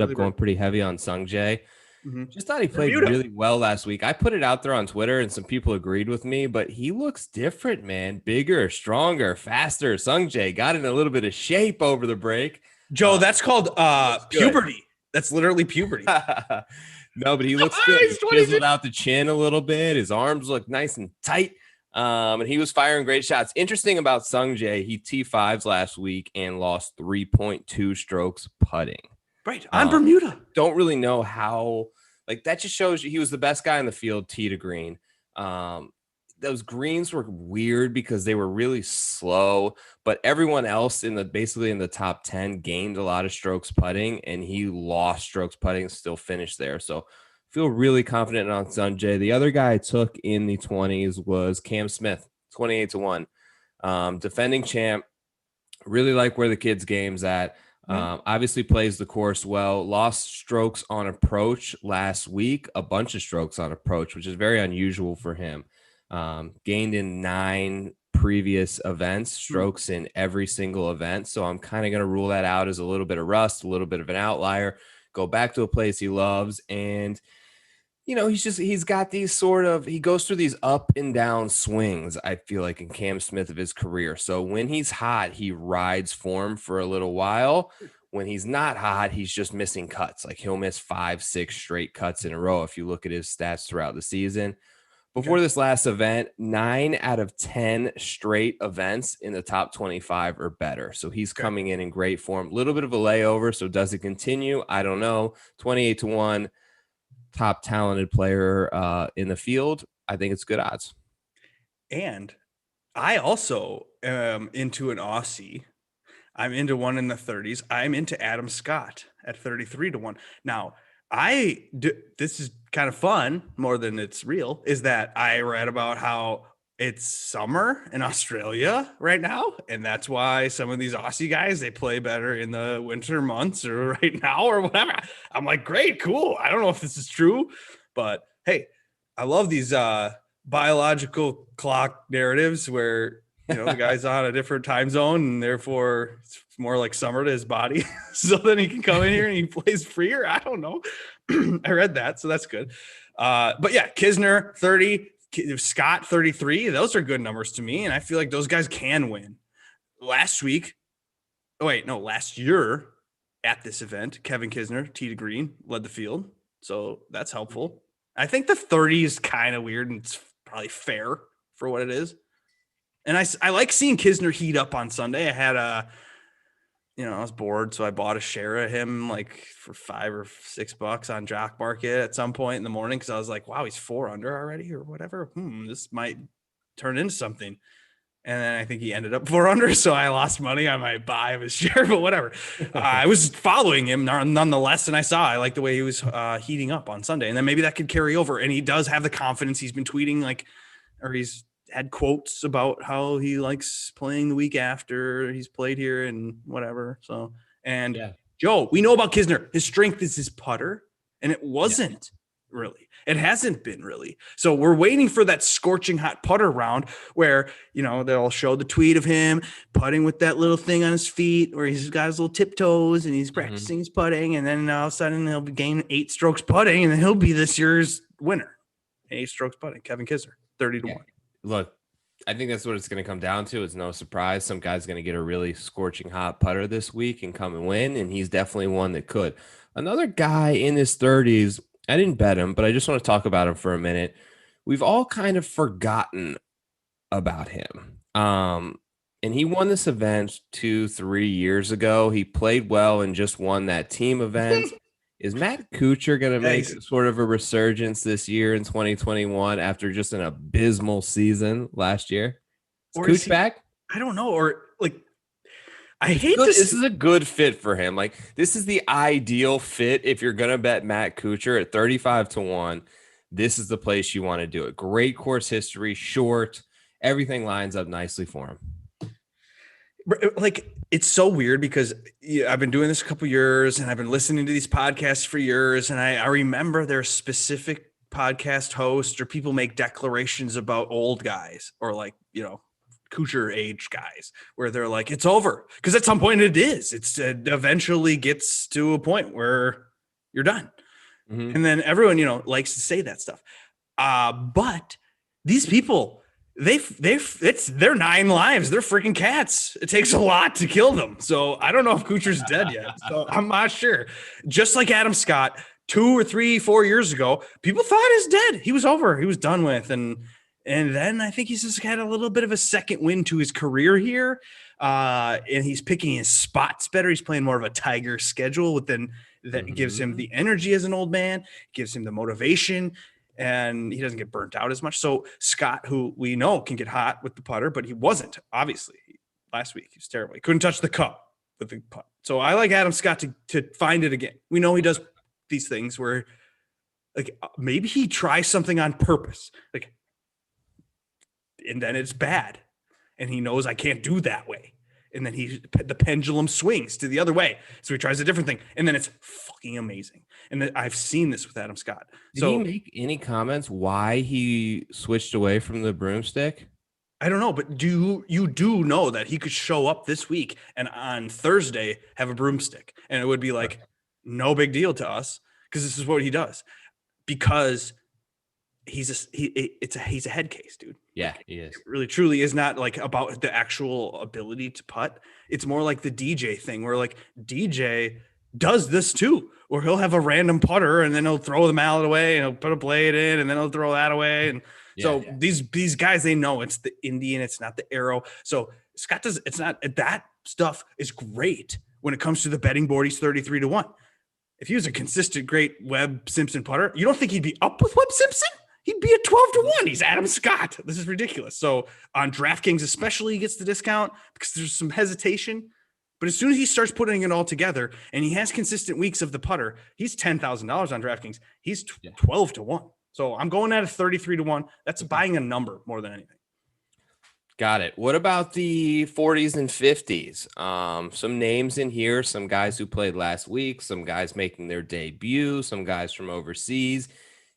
up going pretty heavy on Sung Jae. Mm-hmm. Just thought he played really well last week. I put it out there on Twitter and some people agreed with me, but he looks different, man. Bigger, stronger, faster. Sung Jae got in a little bit of shape over the break. Joe, that's called puberty. That's literally puberty. No, but he looks good. He chiseled out the chin a little bit. His arms look nice and tight. And he was firing great shots. Interesting about Sung Jae, he T5s last week and lost 3.2 strokes putting. Right, on Bermuda. Don't really know how, like, that just shows you he was the best guy in the field, tee to green. Those greens were weird because they were really slow, but everyone else basically in the top 10 gained a lot of strokes putting, and he lost strokes putting, still finished there. So feel really confident on Sung Jae. The other guy I took in the 20s was Cam Smith, 28-1. Defending champ. Really like where the kid's game's at. Obviously plays the course well. Lost strokes on approach last week, a bunch of strokes on approach, which is very unusual for him. Gained in 9 previous events, strokes in every single event. So I'm kind of going to rule that out as a little bit of rust, a little bit of an outlier, go back to a place he loves. And, you know, he's got these he goes through these up and down swings, I feel like, in Cam Smith of his career. So when he's hot, he rides form for a little while. When he's not hot, he's just missing cuts. Like he'll miss 5-6 straight cuts in a row if you look at his stats throughout the season. Before this last event, 9 out of 10 straight events in the top 25 or better. So he's coming in great form. A little bit of a layover. So does it continue? I don't know. 28-1, top talented player in the field. I think it's good odds. And I also am into an Aussie. I'm into one in the 30s. I'm into Adam Scott at 33-1. Now, this is kind of fun more than it's real, is that I read about how it's summer in Australia right now. And that's why some of these Aussie guys, they play better in the winter months or right now or whatever. I'm like, great, cool. I don't know if this is true, but hey, I love these biological clock narratives where, you know, the guy's on a different time zone and therefore it's more like summer to his body. So then he can come in here and he plays freer. I don't know. I read that. So that's good. But yeah, Kisner 30, Scott 33. Those are good numbers to me. And I feel like those guys can win. Last year at this event, Kevin Kisner, tee to green, led the field. So that's helpful. I think the 30 is kind of weird and it's probably fair for what it is. And I like seeing Kisner heat up on Sunday. I had I was bored, so I bought a share of him like for $5 or $6 on Jock Market at some point in the morning because I was like, wow, he's 4 under already or whatever. This might turn into something. And then I think he ended up 4 under, so I lost money on my buy of his share, but whatever. I was following him nonetheless, and I like the way he was heating up on Sunday. And then maybe that could carry over. And he does have the confidence. He's been tweeting he's had quotes about how he likes playing the week after he's played here and whatever. So, and yeah. Joe, we know about Kisner. His strength is his putter, and it wasn't really. It hasn't been really. So we're waiting for that scorching hot putter round where, they'll show the tweet of him putting with that little thing on his feet where he's got his little tiptoes and he's practicing his putting. And then all of a sudden he'll gain 8 strokes putting and then he'll be this year's winner. 8 strokes putting, Kevin Kisner, 30-1. Look, I think that's what it's going to come down to. It's no surprise. Some guy's going to get a really scorching hot putter this week and come and win. And he's definitely one that could. Another guy in his 30s, I didn't bet him, but I just want to talk about him for a minute. We've all kind of forgotten about him. And he won this event 2-3 years ago. He played well and just won that team event. Is Matt Kuchar going to make sort of a resurgence this year in 2021 after just an abysmal season last year? Is Kuch back? I don't know. Or like, I hate this. This is a good fit for him. Like, this is the ideal fit if you're going to bet Matt Kuchar at 35-1. This is the place you want to do it. Great course history, short. Everything lines up nicely for him. Like, it's so weird because I've been doing this a couple years and I've been listening to these podcasts for years. And I remember there's specific podcast hosts or people make declarations about old guys or like, Kuchar age guys where they're like, it's over. Because at some point it is. It eventually gets to a point where you're done. Mm-hmm. And then everyone, likes to say that stuff. But these people, it's their 9 lives. They're freaking cats. It takes a lot to kill them. So I don't know if Kuchar's dead yet. So I'm not sure. Just like Adam Scott, 2 or 3, 4 years ago, people thought he's dead. He was over. He was done with. And then I think he's just had a little bit of a second wind to his career here. And he's picking his spots better. He's playing more of a Tiger schedule that gives him the energy as an old man, gives him the motivation, and he doesn't get burnt out as much. So Scott, who we know can get hot with the putter, but he wasn't, obviously. Last week, he was terrible. He couldn't touch the cup with the putt. So I like Adam Scott to find it again. We know he does these things where, like, maybe he tries something on purpose, like, and then it's bad. And he knows I can't do that way. And then the pendulum swings to the other way. So he tries a different thing. And then it's fucking amazing. And I've seen this with Adam Scott. Did he make any comments why he switched away from the broomstick? I don't know, but you do know that he could show up this week and on Thursday have a broomstick. And it would be like, no big deal to us because this is what he does. Because he's a head case, dude. Yeah, he is. It really truly is not like about the actual ability to putt. It's more like the DJ thing where like DJ does this too, where he'll have a random putter and then he'll throw the mallet away and he'll put a blade in and then he'll throw that away. And these guys, they know it's the Indian, it's not the arrow. So Scott does, it's not, that stuff is great when it comes to the betting board. He's 33-1. If he was a consistent, great Webb Simpson putter, you don't think he'd be up with Webb Simpson? He'd be at 12-1. He's Adam Scott. This is ridiculous. So on DraftKings, especially, he gets the discount because there's some hesitation. But as soon as he starts putting it all together and he has consistent weeks of the putter, he's $10,000 on DraftKings. He's 12-1. So I'm going at a 33-1. That's buying a number more than anything. Got it. What about the 40s and 50s? Some names in here, some guys who played last week, some guys making their debut, some guys from overseas.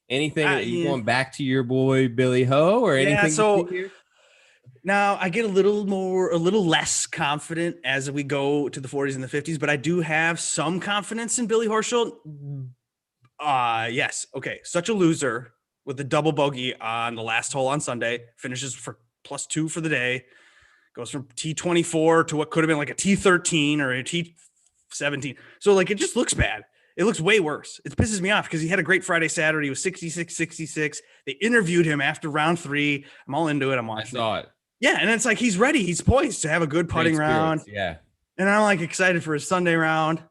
Anything you going back to your boy Billy Ho or anything? Yeah, so now I get a little less confident as we go to the 40s and the 50s, but I do have some confidence in Billy Horschel. Yes. Okay. Such a loser with the double bogey on the last hole on Sunday, finishes for +2 for the day, goes from T24 to what could have been like a T13 or a T17. So like, it just looks bad. It looks way worse. It pisses me off because he had a great Friday, Saturday. He was 66. They interviewed him after round 3. I'm all into it. I'm watching. I saw it. Yeah. And it's like, he's ready. He's poised to have a good putting round. Yeah. And I'm like excited for his Sunday round.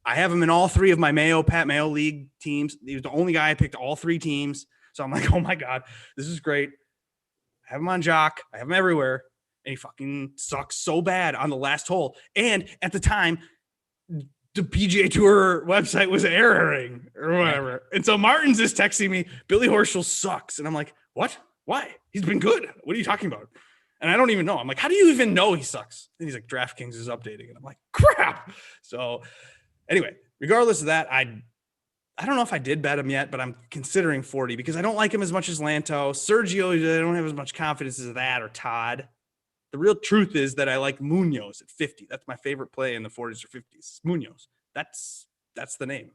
I have him in all 3 of my Pat Mayo League teams. He was the only guy I picked all 3 teams. So I'm like, oh my God, this is great. I have him on Jock. I have him everywhere. And he fucking sucks so bad on the last hole. And at the time, the PGA Tour website was erroring or whatever. And so Martin's is texting me, Billy Horschel sucks. And I'm like, what? Why? He's been good. What are you talking about? And I don't even know. I'm like, how do you even know he sucks? And he's like, DraftKings is updating. And I'm like, crap. So anyway, regardless of that, I don't know if I did bet him yet, but I'm considering 40 because I don't like him as much as Lanto. Sergio, I don't have as much confidence as that, or Todd. The real truth is that I like Munoz at 50. That's my favorite play in the 40s or 50s. Munoz. That's the name.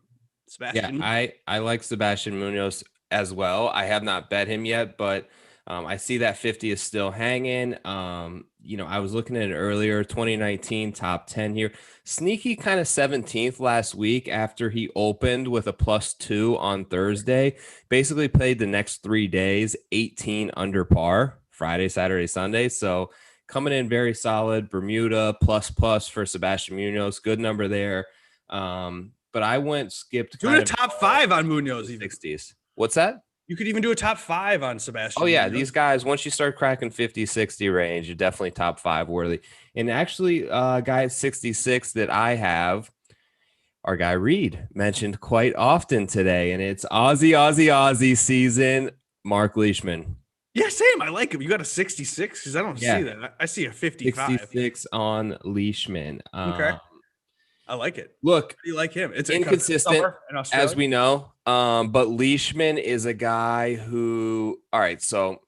Sebastian. Yeah, I like Sebastian Munoz as well. I have not bet him yet, but I see that 50 is still hanging. I was looking at it earlier, 2019 top 10 here. Sneaky kind of 17th last week after he opened with a +2 on Thursday. Basically played the next 3 days, 18 under par, Friday, Saturday, Sunday. So coming in very solid. Bermuda ++ for Sebastian Munoz. Good number there. but I skipped Do a top 5 on Munoz even. 60s. What's that? You could even do a top 5 on Sebastian. Oh, yeah. Munoz. These guys, once you start cracking 50, 60 range, you're definitely top 5 worthy. And actually, guy at 66 that I have, our guy Reid mentioned quite often today, and it's Aussie season, Mark Leishman. Yeah, same. I like him. You got a 66 because I don't see that. I see a 55. 66 on Leishman. Okay. I like it. Look, you like him. It's inconsistent, as we know. But Leishman is a guy who, all right, so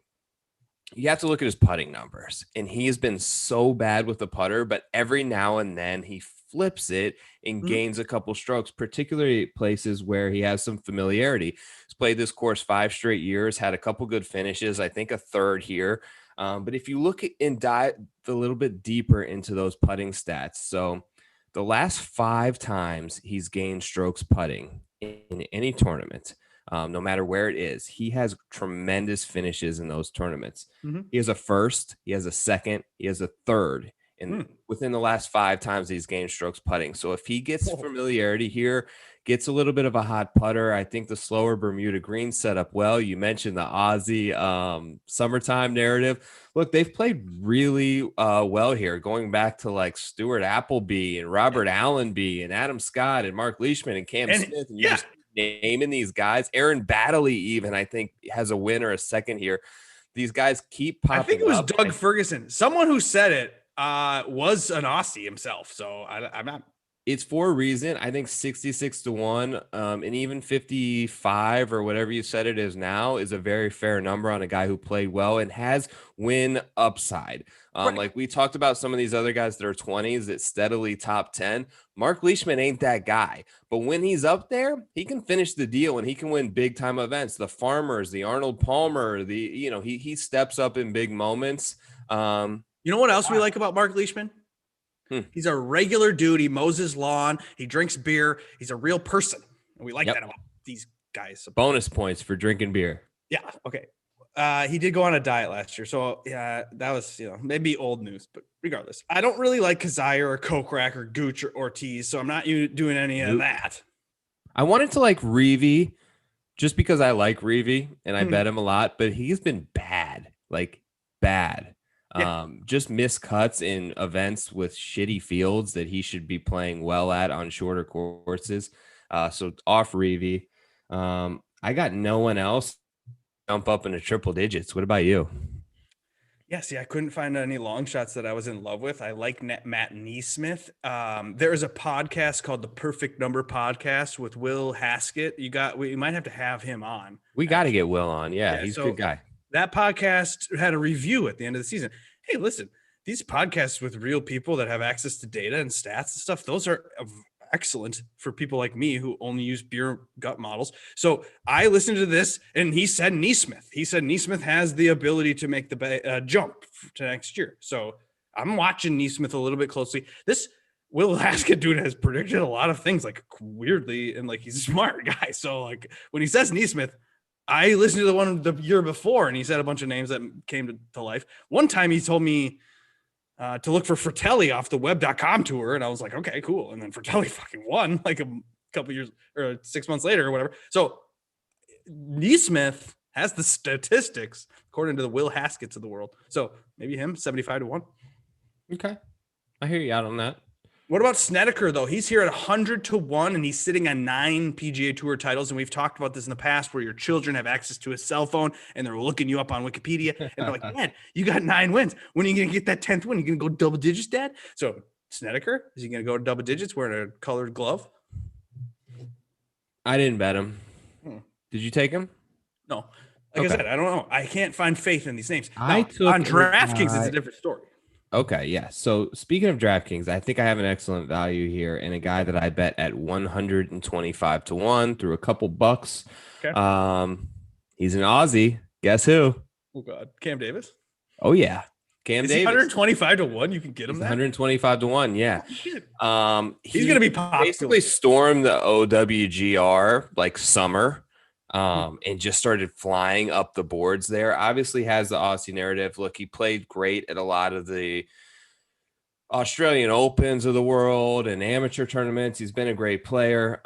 you have to look at his putting numbers, and he has been so bad with the putter, but every now and then he flips it and gains a couple strokes, particularly places where he has some familiarity. He's played this course 5 straight years, had a couple good finishes, I think a third here. But if you look at and dive a little bit deeper into those putting stats, so the last 5 times he's gained strokes putting in any tournament, no matter where it is, he has tremendous finishes in those tournaments. He has a first, he has a second, he has a third. And within the last 5 times he's gained strokes putting. So if he gets familiarity here, gets a little bit of a hot putter, I think the slower Bermuda green set up well. You mentioned the Aussie summertime narrative. Look, they've played really well here, going back to like Stuart Appleby and Robert Allenby and Adam Scott and Mark Leishman and Cam Smith. And you're just naming these guys. Aaron Baddeley even, I think, has a win or a second here. These guys keep popping up. I think it was Doug Ferguson. Someone who said it was an Aussie himself. So I'm not. It's for a reason. I think 66 to 1 and even 55 or whatever you said it is now is a very fair number on a guy who played well and has win upside. Like we talked about some of these other guys that are 20s that steadily top 10. Mark Leishman ain't that guy. But when he's up there, he can finish the deal and he can win big time events. The Farmers, the Arnold Palmer, he steps up in big moments. You know what else we like about Mark Leishman? He's a regular dude. He mows his lawn. He drinks beer. He's a real person. And we like that about these guys. Bonus points for drinking beer. Yeah. Okay. He did go on a diet last year. So yeah, that was, maybe old news, but regardless, I don't really like Kazire or Kokrak or Gooch or Ortiz. So I'm not doing any of that. I wanted to like Reeve just because I like Reeve and I bet him a lot, but he's been bad, like bad. Yeah. Just miscuts in events with shitty fields that he should be playing well at on shorter courses. So off Reeve. I got no one else jump up into triple digits. What about you? Yeah, see, I couldn't find any long shots that I was in love with. I like Matt Neesmith. There is a podcast called the Perfect Number Podcast with Will Haskett. We might have to have him on. We got to get Will on. Yeah, he's a good guy. That podcast had a review at the end of the season. Hey, listen, these podcasts with real people that have access to data and stats and stuff, those are excellent for people like me who only use beer gut models. So I listened to this and he said Neesmith. He said Neesmith has the ability to make the jump to next year. So I'm watching Neesmith a little bit closely. This Will Haskett dude has predicted a lot of things like weirdly and like he's a smart guy. So like when he says Neesmith, I listened to the one the year before and he said a bunch of names that came to life. One time he told me to look for Fratelli off the web.com tour. And I was like, okay, cool. And then Fratelli fucking won like a couple years or 6 months later or whatever. So Neesmith has the statistics according to the Will Hasketts of the world. So maybe him 75 to 1. Okay. I hear you out on that. What about Snedeker, though? He's here at 100 to 1, and he's sitting on 9 PGA Tour titles. And we've talked about this in the past where your children have access to a cell phone, and they're looking you up on Wikipedia. And they're like, Dad, you got 9 wins. When are you going to get that 10th win? You going to go double digits, Dad? So Snedeker, is he going to go double digits wearing a colored glove? I didn't bet him. Did you take him? No. Like I said, I don't know. I can't find faith in these names. On DraftKings, it's a different story. Okay, yeah. So speaking of DraftKings, I think I have an excellent value here and a guy that I bet at 125 to 1 through a couple bucks. Okay. He's an Aussie. Guess who? Oh God, Cam Davis. Oh yeah, Cam Davis. 125 to 1. You can get him. 125 to 1. Yeah. Oh, he's gonna be popular. Basically stormed the OWGR like summer. And just started flying up the boards there. Obviously has the Aussie narrative. Look, he played great at a lot of the Australian Opens of the world and amateur tournaments. He's been a great player.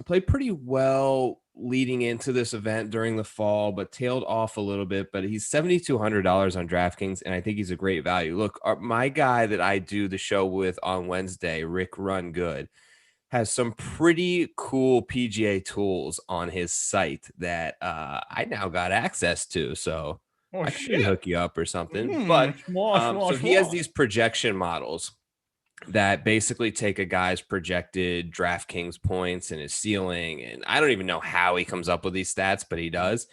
Played pretty well leading into this event during the fall, but tailed off a little bit. But he's $7,200 on DraftKings, and I think he's a great value. Look, my guy that I do the show with on Wednesday, Rick Run Good, has some pretty cool PGA tools on his site that I now got access to. So I could maybe hook you up or something. But so he has these projection models that basically take a guy's projected DraftKings points and his ceiling. And I don't even know how he comes up with these stats, but he does.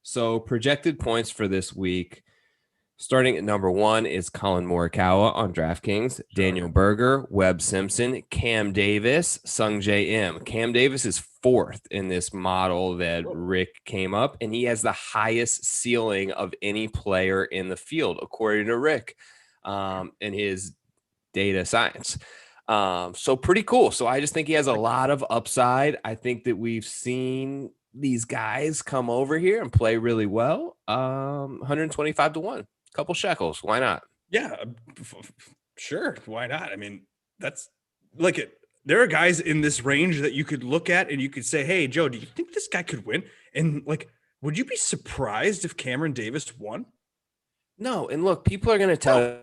So projected points for this week, starting at number 1 is Colin Morikawa on DraftKings, Daniel Berger, Webb Simpson, Cam Davis, Sung J M. Cam Davis is 4th in this model that Rick came up, and he has the highest ceiling of any player in the field, according to Rick, and his data science. So pretty cool. So I just think he has a lot of upside. I think that we've seen these guys come over here and play really well. 125 to 1, couple shekels. Why not? Yeah, sure. Why not? I mean, that's like it. There are guys in this range that you could look at and you could say, hey, Joe, do you think this guy could win? And like, would you be surprised if Cameron Davis won? No. And look, people are going to tell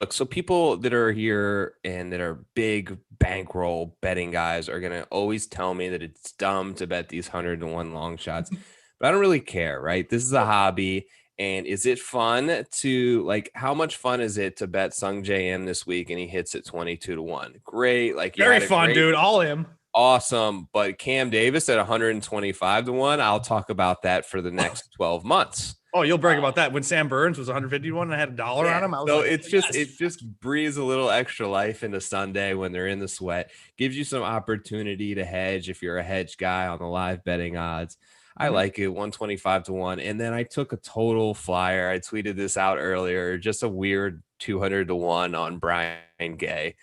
Look, so people that are here and that are big bankroll betting guys are going to always tell me that it's dumb to bet these 100-to-1 long shots, but I don't really care, right? This is a hobby. And is it fun to, like, how much fun is it to bet Sung J M this week and he hits it 22 to 1? Great. Like, very fun, dude. All him. Awesome. But Cam Davis at 125 to 1, I'll talk about that for the next 12 months. Oh, you'll brag about that. When Sam Burns was 150 to 1 and I had $1 on him. I was so like, it's just, it just breathes a little extra life into Sunday when they're in the sweat. Gives you some opportunity to hedge if you're a hedge guy on the live betting odds. I like it, 125 to 1. And then I took a total flyer. I tweeted this out earlier, just a weird 200 to 1 on Brian Gay.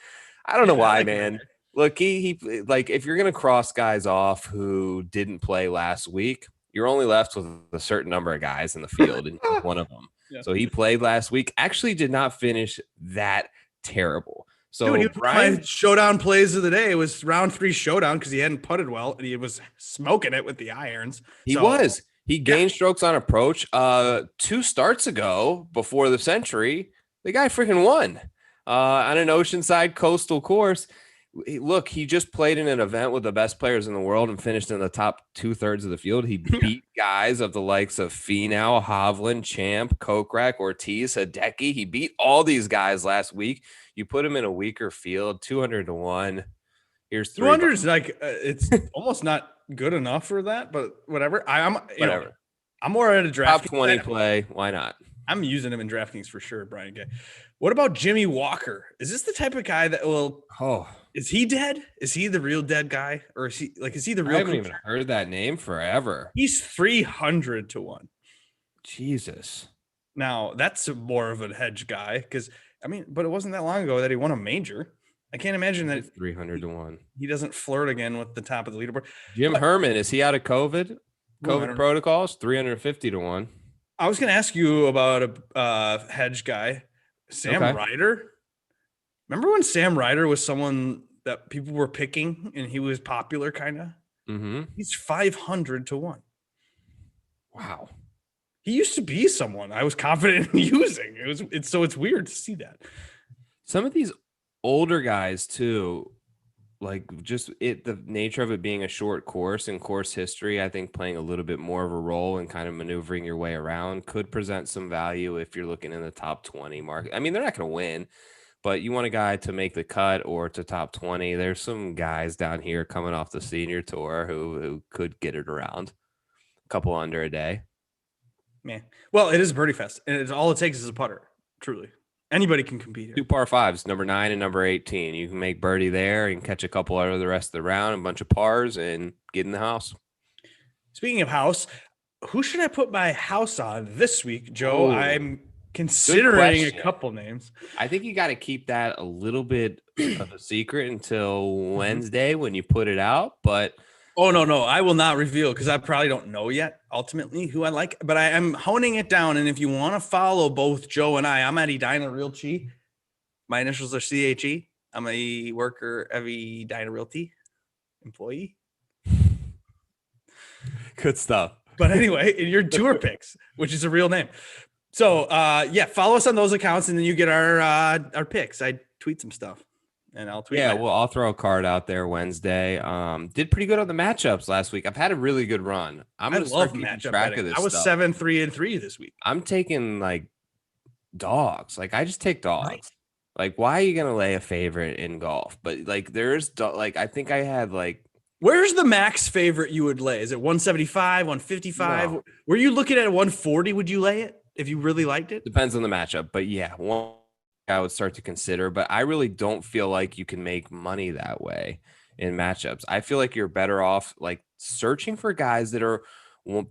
I don't know why, man. Look, he like, if you're going to cross guys off who didn't play last week, you're only left with a certain number of guys in the field, and he's one of them. Yeah. So he played last week, actually did not finish that terrible. So dude, Brian, showdown plays of the day was round 3 showdown because he hadn't putted well and he was smoking it with the irons. He gained strokes on approach. 2 starts ago, before the century, the guy freaking won on an oceanside coastal course. Look, he just played in an event with the best players in the world and finished in the top 2/3 of the field. He beat guys of the likes of Finau, Hovland, Champ, Kokrak, Ortiz, Hideki. He beat all these guys last week. You put him in a weaker field, 200 to 1. Here's 200 is like it's almost not good enough for that, but whatever. I'm more at a DraftKings. Top 20 play. Why not? I'm using him in DraftKings for sure, Brian Gay. What about Jimmy Walker? Is this the type of guy that will? Is he dead? Is he the real dead guy, or is he the real? I haven't even heard that name forever. He's 300 to 1. Jesus. Now that's more of a hedge guy because but it wasn't that long ago that he won a major. I can't imagine that 300 to 1. He doesn't flirt again with the top of the leaderboard. Jim Herman, is he out of COVID protocols? 350 to 1. I was going to ask you about a hedge guy, Sam Ryder. Remember when Sam Ryder was someone that people were picking and he was popular, kind of? Mm-hmm. He's 500 to 1. Wow. He used to be someone I was confident in using. It's weird to see that. Some of these older guys too, like just the nature of it being a short course and course history, I think playing a little bit more of a role and kind of maneuvering your way around could present some value if you're looking in the top 20 market. I mean, they're not going to win, but you want a guy to make the cut or to top 20. There's some guys down here coming off the senior tour who could get it around a couple under a day. Man, well, it is a birdie fest, and it's all it takes is a putter. Truly, anybody can compete here. 2 par 5s, number 9 and number 18. You can make birdie there and catch a couple out of the rest of the round, a bunch of pars, and get in the house. Speaking of house, who should I put my house on this week, Joe? I'm considering a couple names. I think you got to keep that a little bit of a secret until Wednesday when you put it out, but oh, no, I will not reveal because I probably don't know yet ultimately who I like, but I am honing it down. And if you want to follow both Joe and I'm at Edina Real Chi. My initials are CHE. I'm a worker, Evie Diner Realty employee. Good stuff. But anyway, in your tour picks, which is a real name. So follow us on those accounts, and then you get our picks. I tweet some stuff, and I'll tweet. Yeah, well, I'll throw a card out there Wednesday. Did pretty good on the matchups last week. I've had a really good run. I'm gonna start keeping track of this. I was stuff. 7-3-3 this week. I'm taking like dogs. Like I just take dogs. Nice. Like why are you gonna lay a favorite in golf? But like there's like I think I had like. Where's the max favorite you would lay? Is it 175, 155? No. Were you looking at 140? Would you lay it if you really liked it? Depends on the matchup, but yeah, one I would start to consider. But I really don't feel like you can make money that way in matchups. I feel like you're better off like searching for guys that are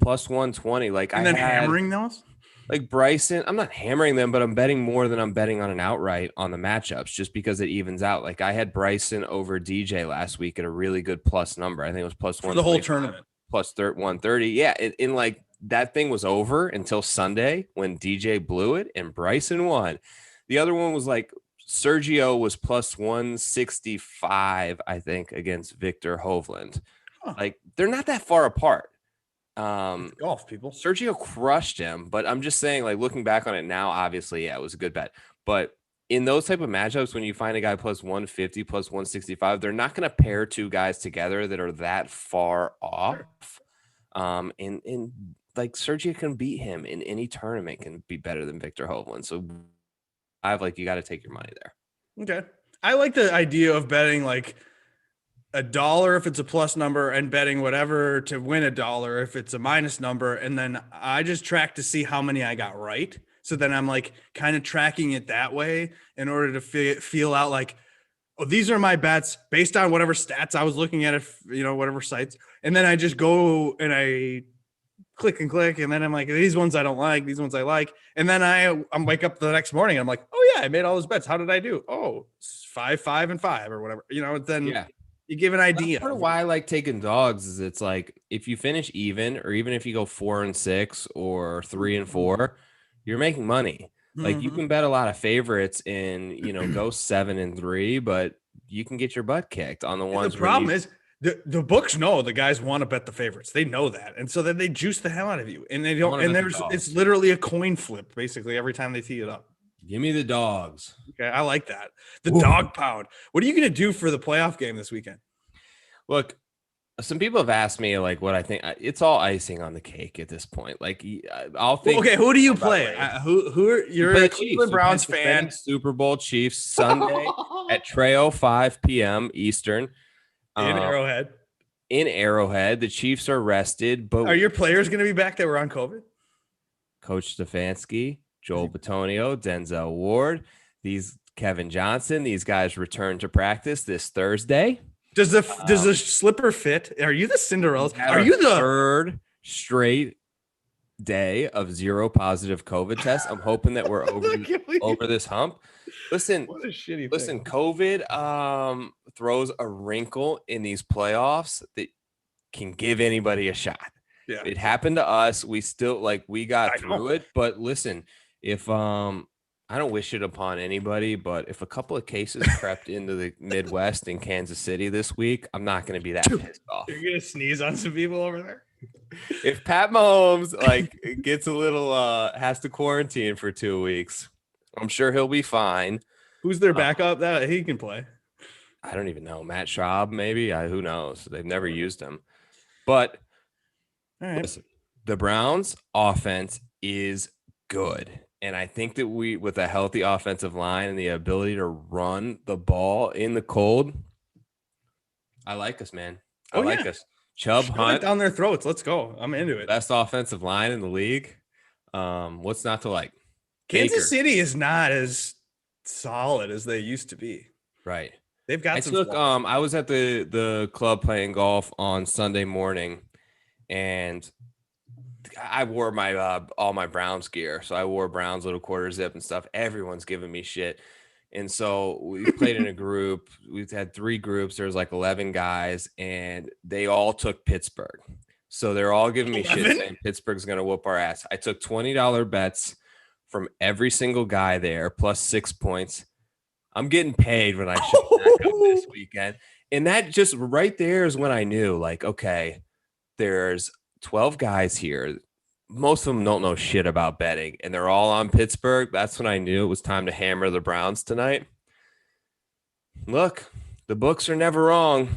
plus 120. Like and then hammering those. Like Bryson, I'm not hammering them, but I'm betting more than I'm betting on an outright on the matchups just because it evens out. Like I had Bryson over DJ last week at a really good plus number. I think it was plus one for the whole tournament, plus 130. Yeah, in like that thing was over until Sunday when DJ blew it and Bryson won. The other one was like Sergio was plus 165, I think, against Victor Hovland. Huh. Like they're not that far apart. It's golf, people. Sergio crushed him, but I'm just saying, like looking back on it now, obviously, yeah, it was a good bet. But in those type of matchups, when you find a guy plus 150, plus 165, they're not going to pair two guys together that are that far off. And like Sergio can beat him in any tournament, can be better than Victor Hovland. So I've like you got to take your money there. Okay, I like the idea of betting like $1 if it's a plus number and betting whatever to win $1 if it's a minus number. And then I just track to see how many I got right. So then I'm like kind of tracking it that way in order to feel out like, oh, these are my bets based on whatever stats I was looking at, if whatever sites. And then I just go and I click and click. And then I'm like, these ones I don't like, these ones I like. And then I'm wake up the next morning and I'm like, oh yeah, I made all those bets. How did I do? Oh, 5, 5, and 5 or whatever, then yeah. You give an idea. That's part of why I like taking dogs is it's like if you finish even, or even if you go 4 and 6 or 3 and 4, you're making money. Like you can bet a lot of favorites and go 7 and 3, but you can get your butt kicked on the ones. The problem is the books know the guys want to bet the favorites. They know that, and so then they juice the hell out of you, and they don't. And it's literally a coin flip basically every time they tee it up. Give me the dogs. Okay, I like that. The dog pound. What are you going to do for the playoff game this weekend? Look, some people have asked me like what I think. It's all icing on the cake at this point. Like I'll think. Okay, who do you play? Who are you're a Cleveland Browns fan? Super Bowl Chiefs Sunday at 5 p.m. Eastern in Arrowhead. In Arrowhead, the Chiefs are rested, but are your players going to be back that were on COVID? Coach Stefanski, Joel Bitonio, Denzel Ward, Kevin Johnson, these guys return to practice this Thursday. Does the slipper fit? Are you the Cinderellas? Are you the third straight day of 0 positive COVID tests? I'm hoping that we're over this hump. Listen, what a shitty thing. COVID throws a wrinkle in these playoffs that can give anybody a shot. Yeah. It happened to us. We still we got through it, but listen, if I don't wish it upon anybody, but if a couple of cases crept into the Midwest and Kansas City this week, I'm not going to be that pissed off. You're going to sneeze on some people over there? If Pat Mahomes gets a little has to quarantine for 2 weeks, I'm sure he'll be fine. Who's their backup? That he can play. I don't even know. Matt Schaub, maybe. Who knows? They've never used him. But listen, the Browns offense is good. And I think that with a healthy offensive line and the ability to run the ball in the cold, I like us, man. I like us. Chubb Hunt down their throats. Let's go. I'm into it. Best offensive line in the league. What's not to like? Kansas City is not as solid as they used to be. Right. They've got I was at the club playing golf on Sunday morning, and I wore my all my Browns gear. So I wore Browns little quarter zip and stuff. Everyone's giving me shit. And so we played in a group. We've had 3 groups. There was 11 guys, and they all took Pittsburgh. So they're all giving me shit saying Pittsburgh's going to whoop our ass. I took $20 bets from every single guy there, plus 6 points. I'm getting paid when I show back up this weekend. And that just right there is when I knew, like, okay, there's 12 guys here. Most of them don't know shit about betting, and they're all on Pittsburgh. That's when I knew it was time to hammer the Browns tonight. Look, the books are never wrong.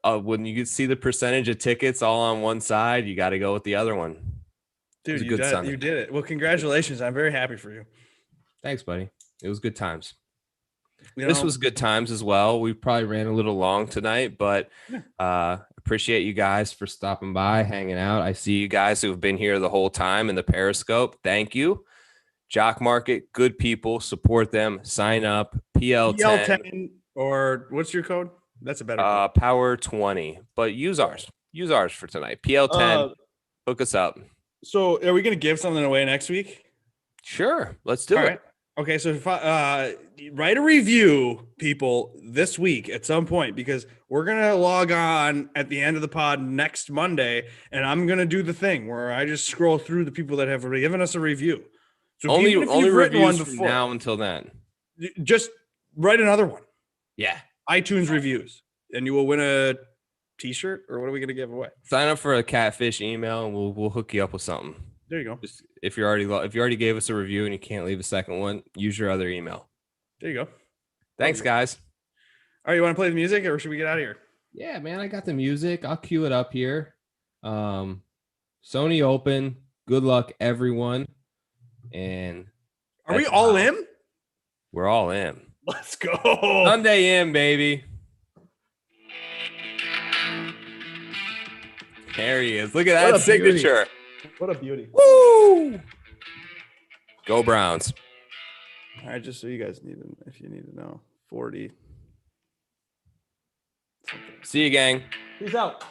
When you see the percentage of tickets all on one side, you got to go with the other one. Dude, you did it. Well, congratulations. I'm very happy for you. Thanks, buddy. It was good times. This was good times as well. We probably ran a little long tonight, but appreciate you guys for stopping by, hanging out. I see you guys who have been here the whole time in the Periscope. Thank you. Jock Market, good people. Support them. Sign up. PL10. Or what's your code? That's a better code. Power 20. But use ours. Use ours for tonight. PL10. Hook us up. So are we going to give something away next week? Sure. Let's do it. Right. Okay, so write a review, people, this week at some point, because we're going to log on at the end of the pod next Monday, and I'm going to do the thing where I just scroll through the people that have given us a review. So only reviews from now until then. Just write another one. Yeah. iTunes reviews, and you will win a T-shirt, or what are we going to give away? Sign up for a catfish email, and we'll hook you up with something. There you go. Just if you already gave us a review and you can't leave a second one, use your other email. There you go. Thanks, guys. All right, you want to play the music, or should we get out of here? Yeah, man, I got the music. I'll cue it up here. Sony Open. Good luck, everyone. And are we all in? We're all in. Let's go. Sunday in, baby. There he is. Look at that signature. What a beauty. Woo! Go Browns. All right, just so you guys if you need to know, 40. See you, gang. Peace out.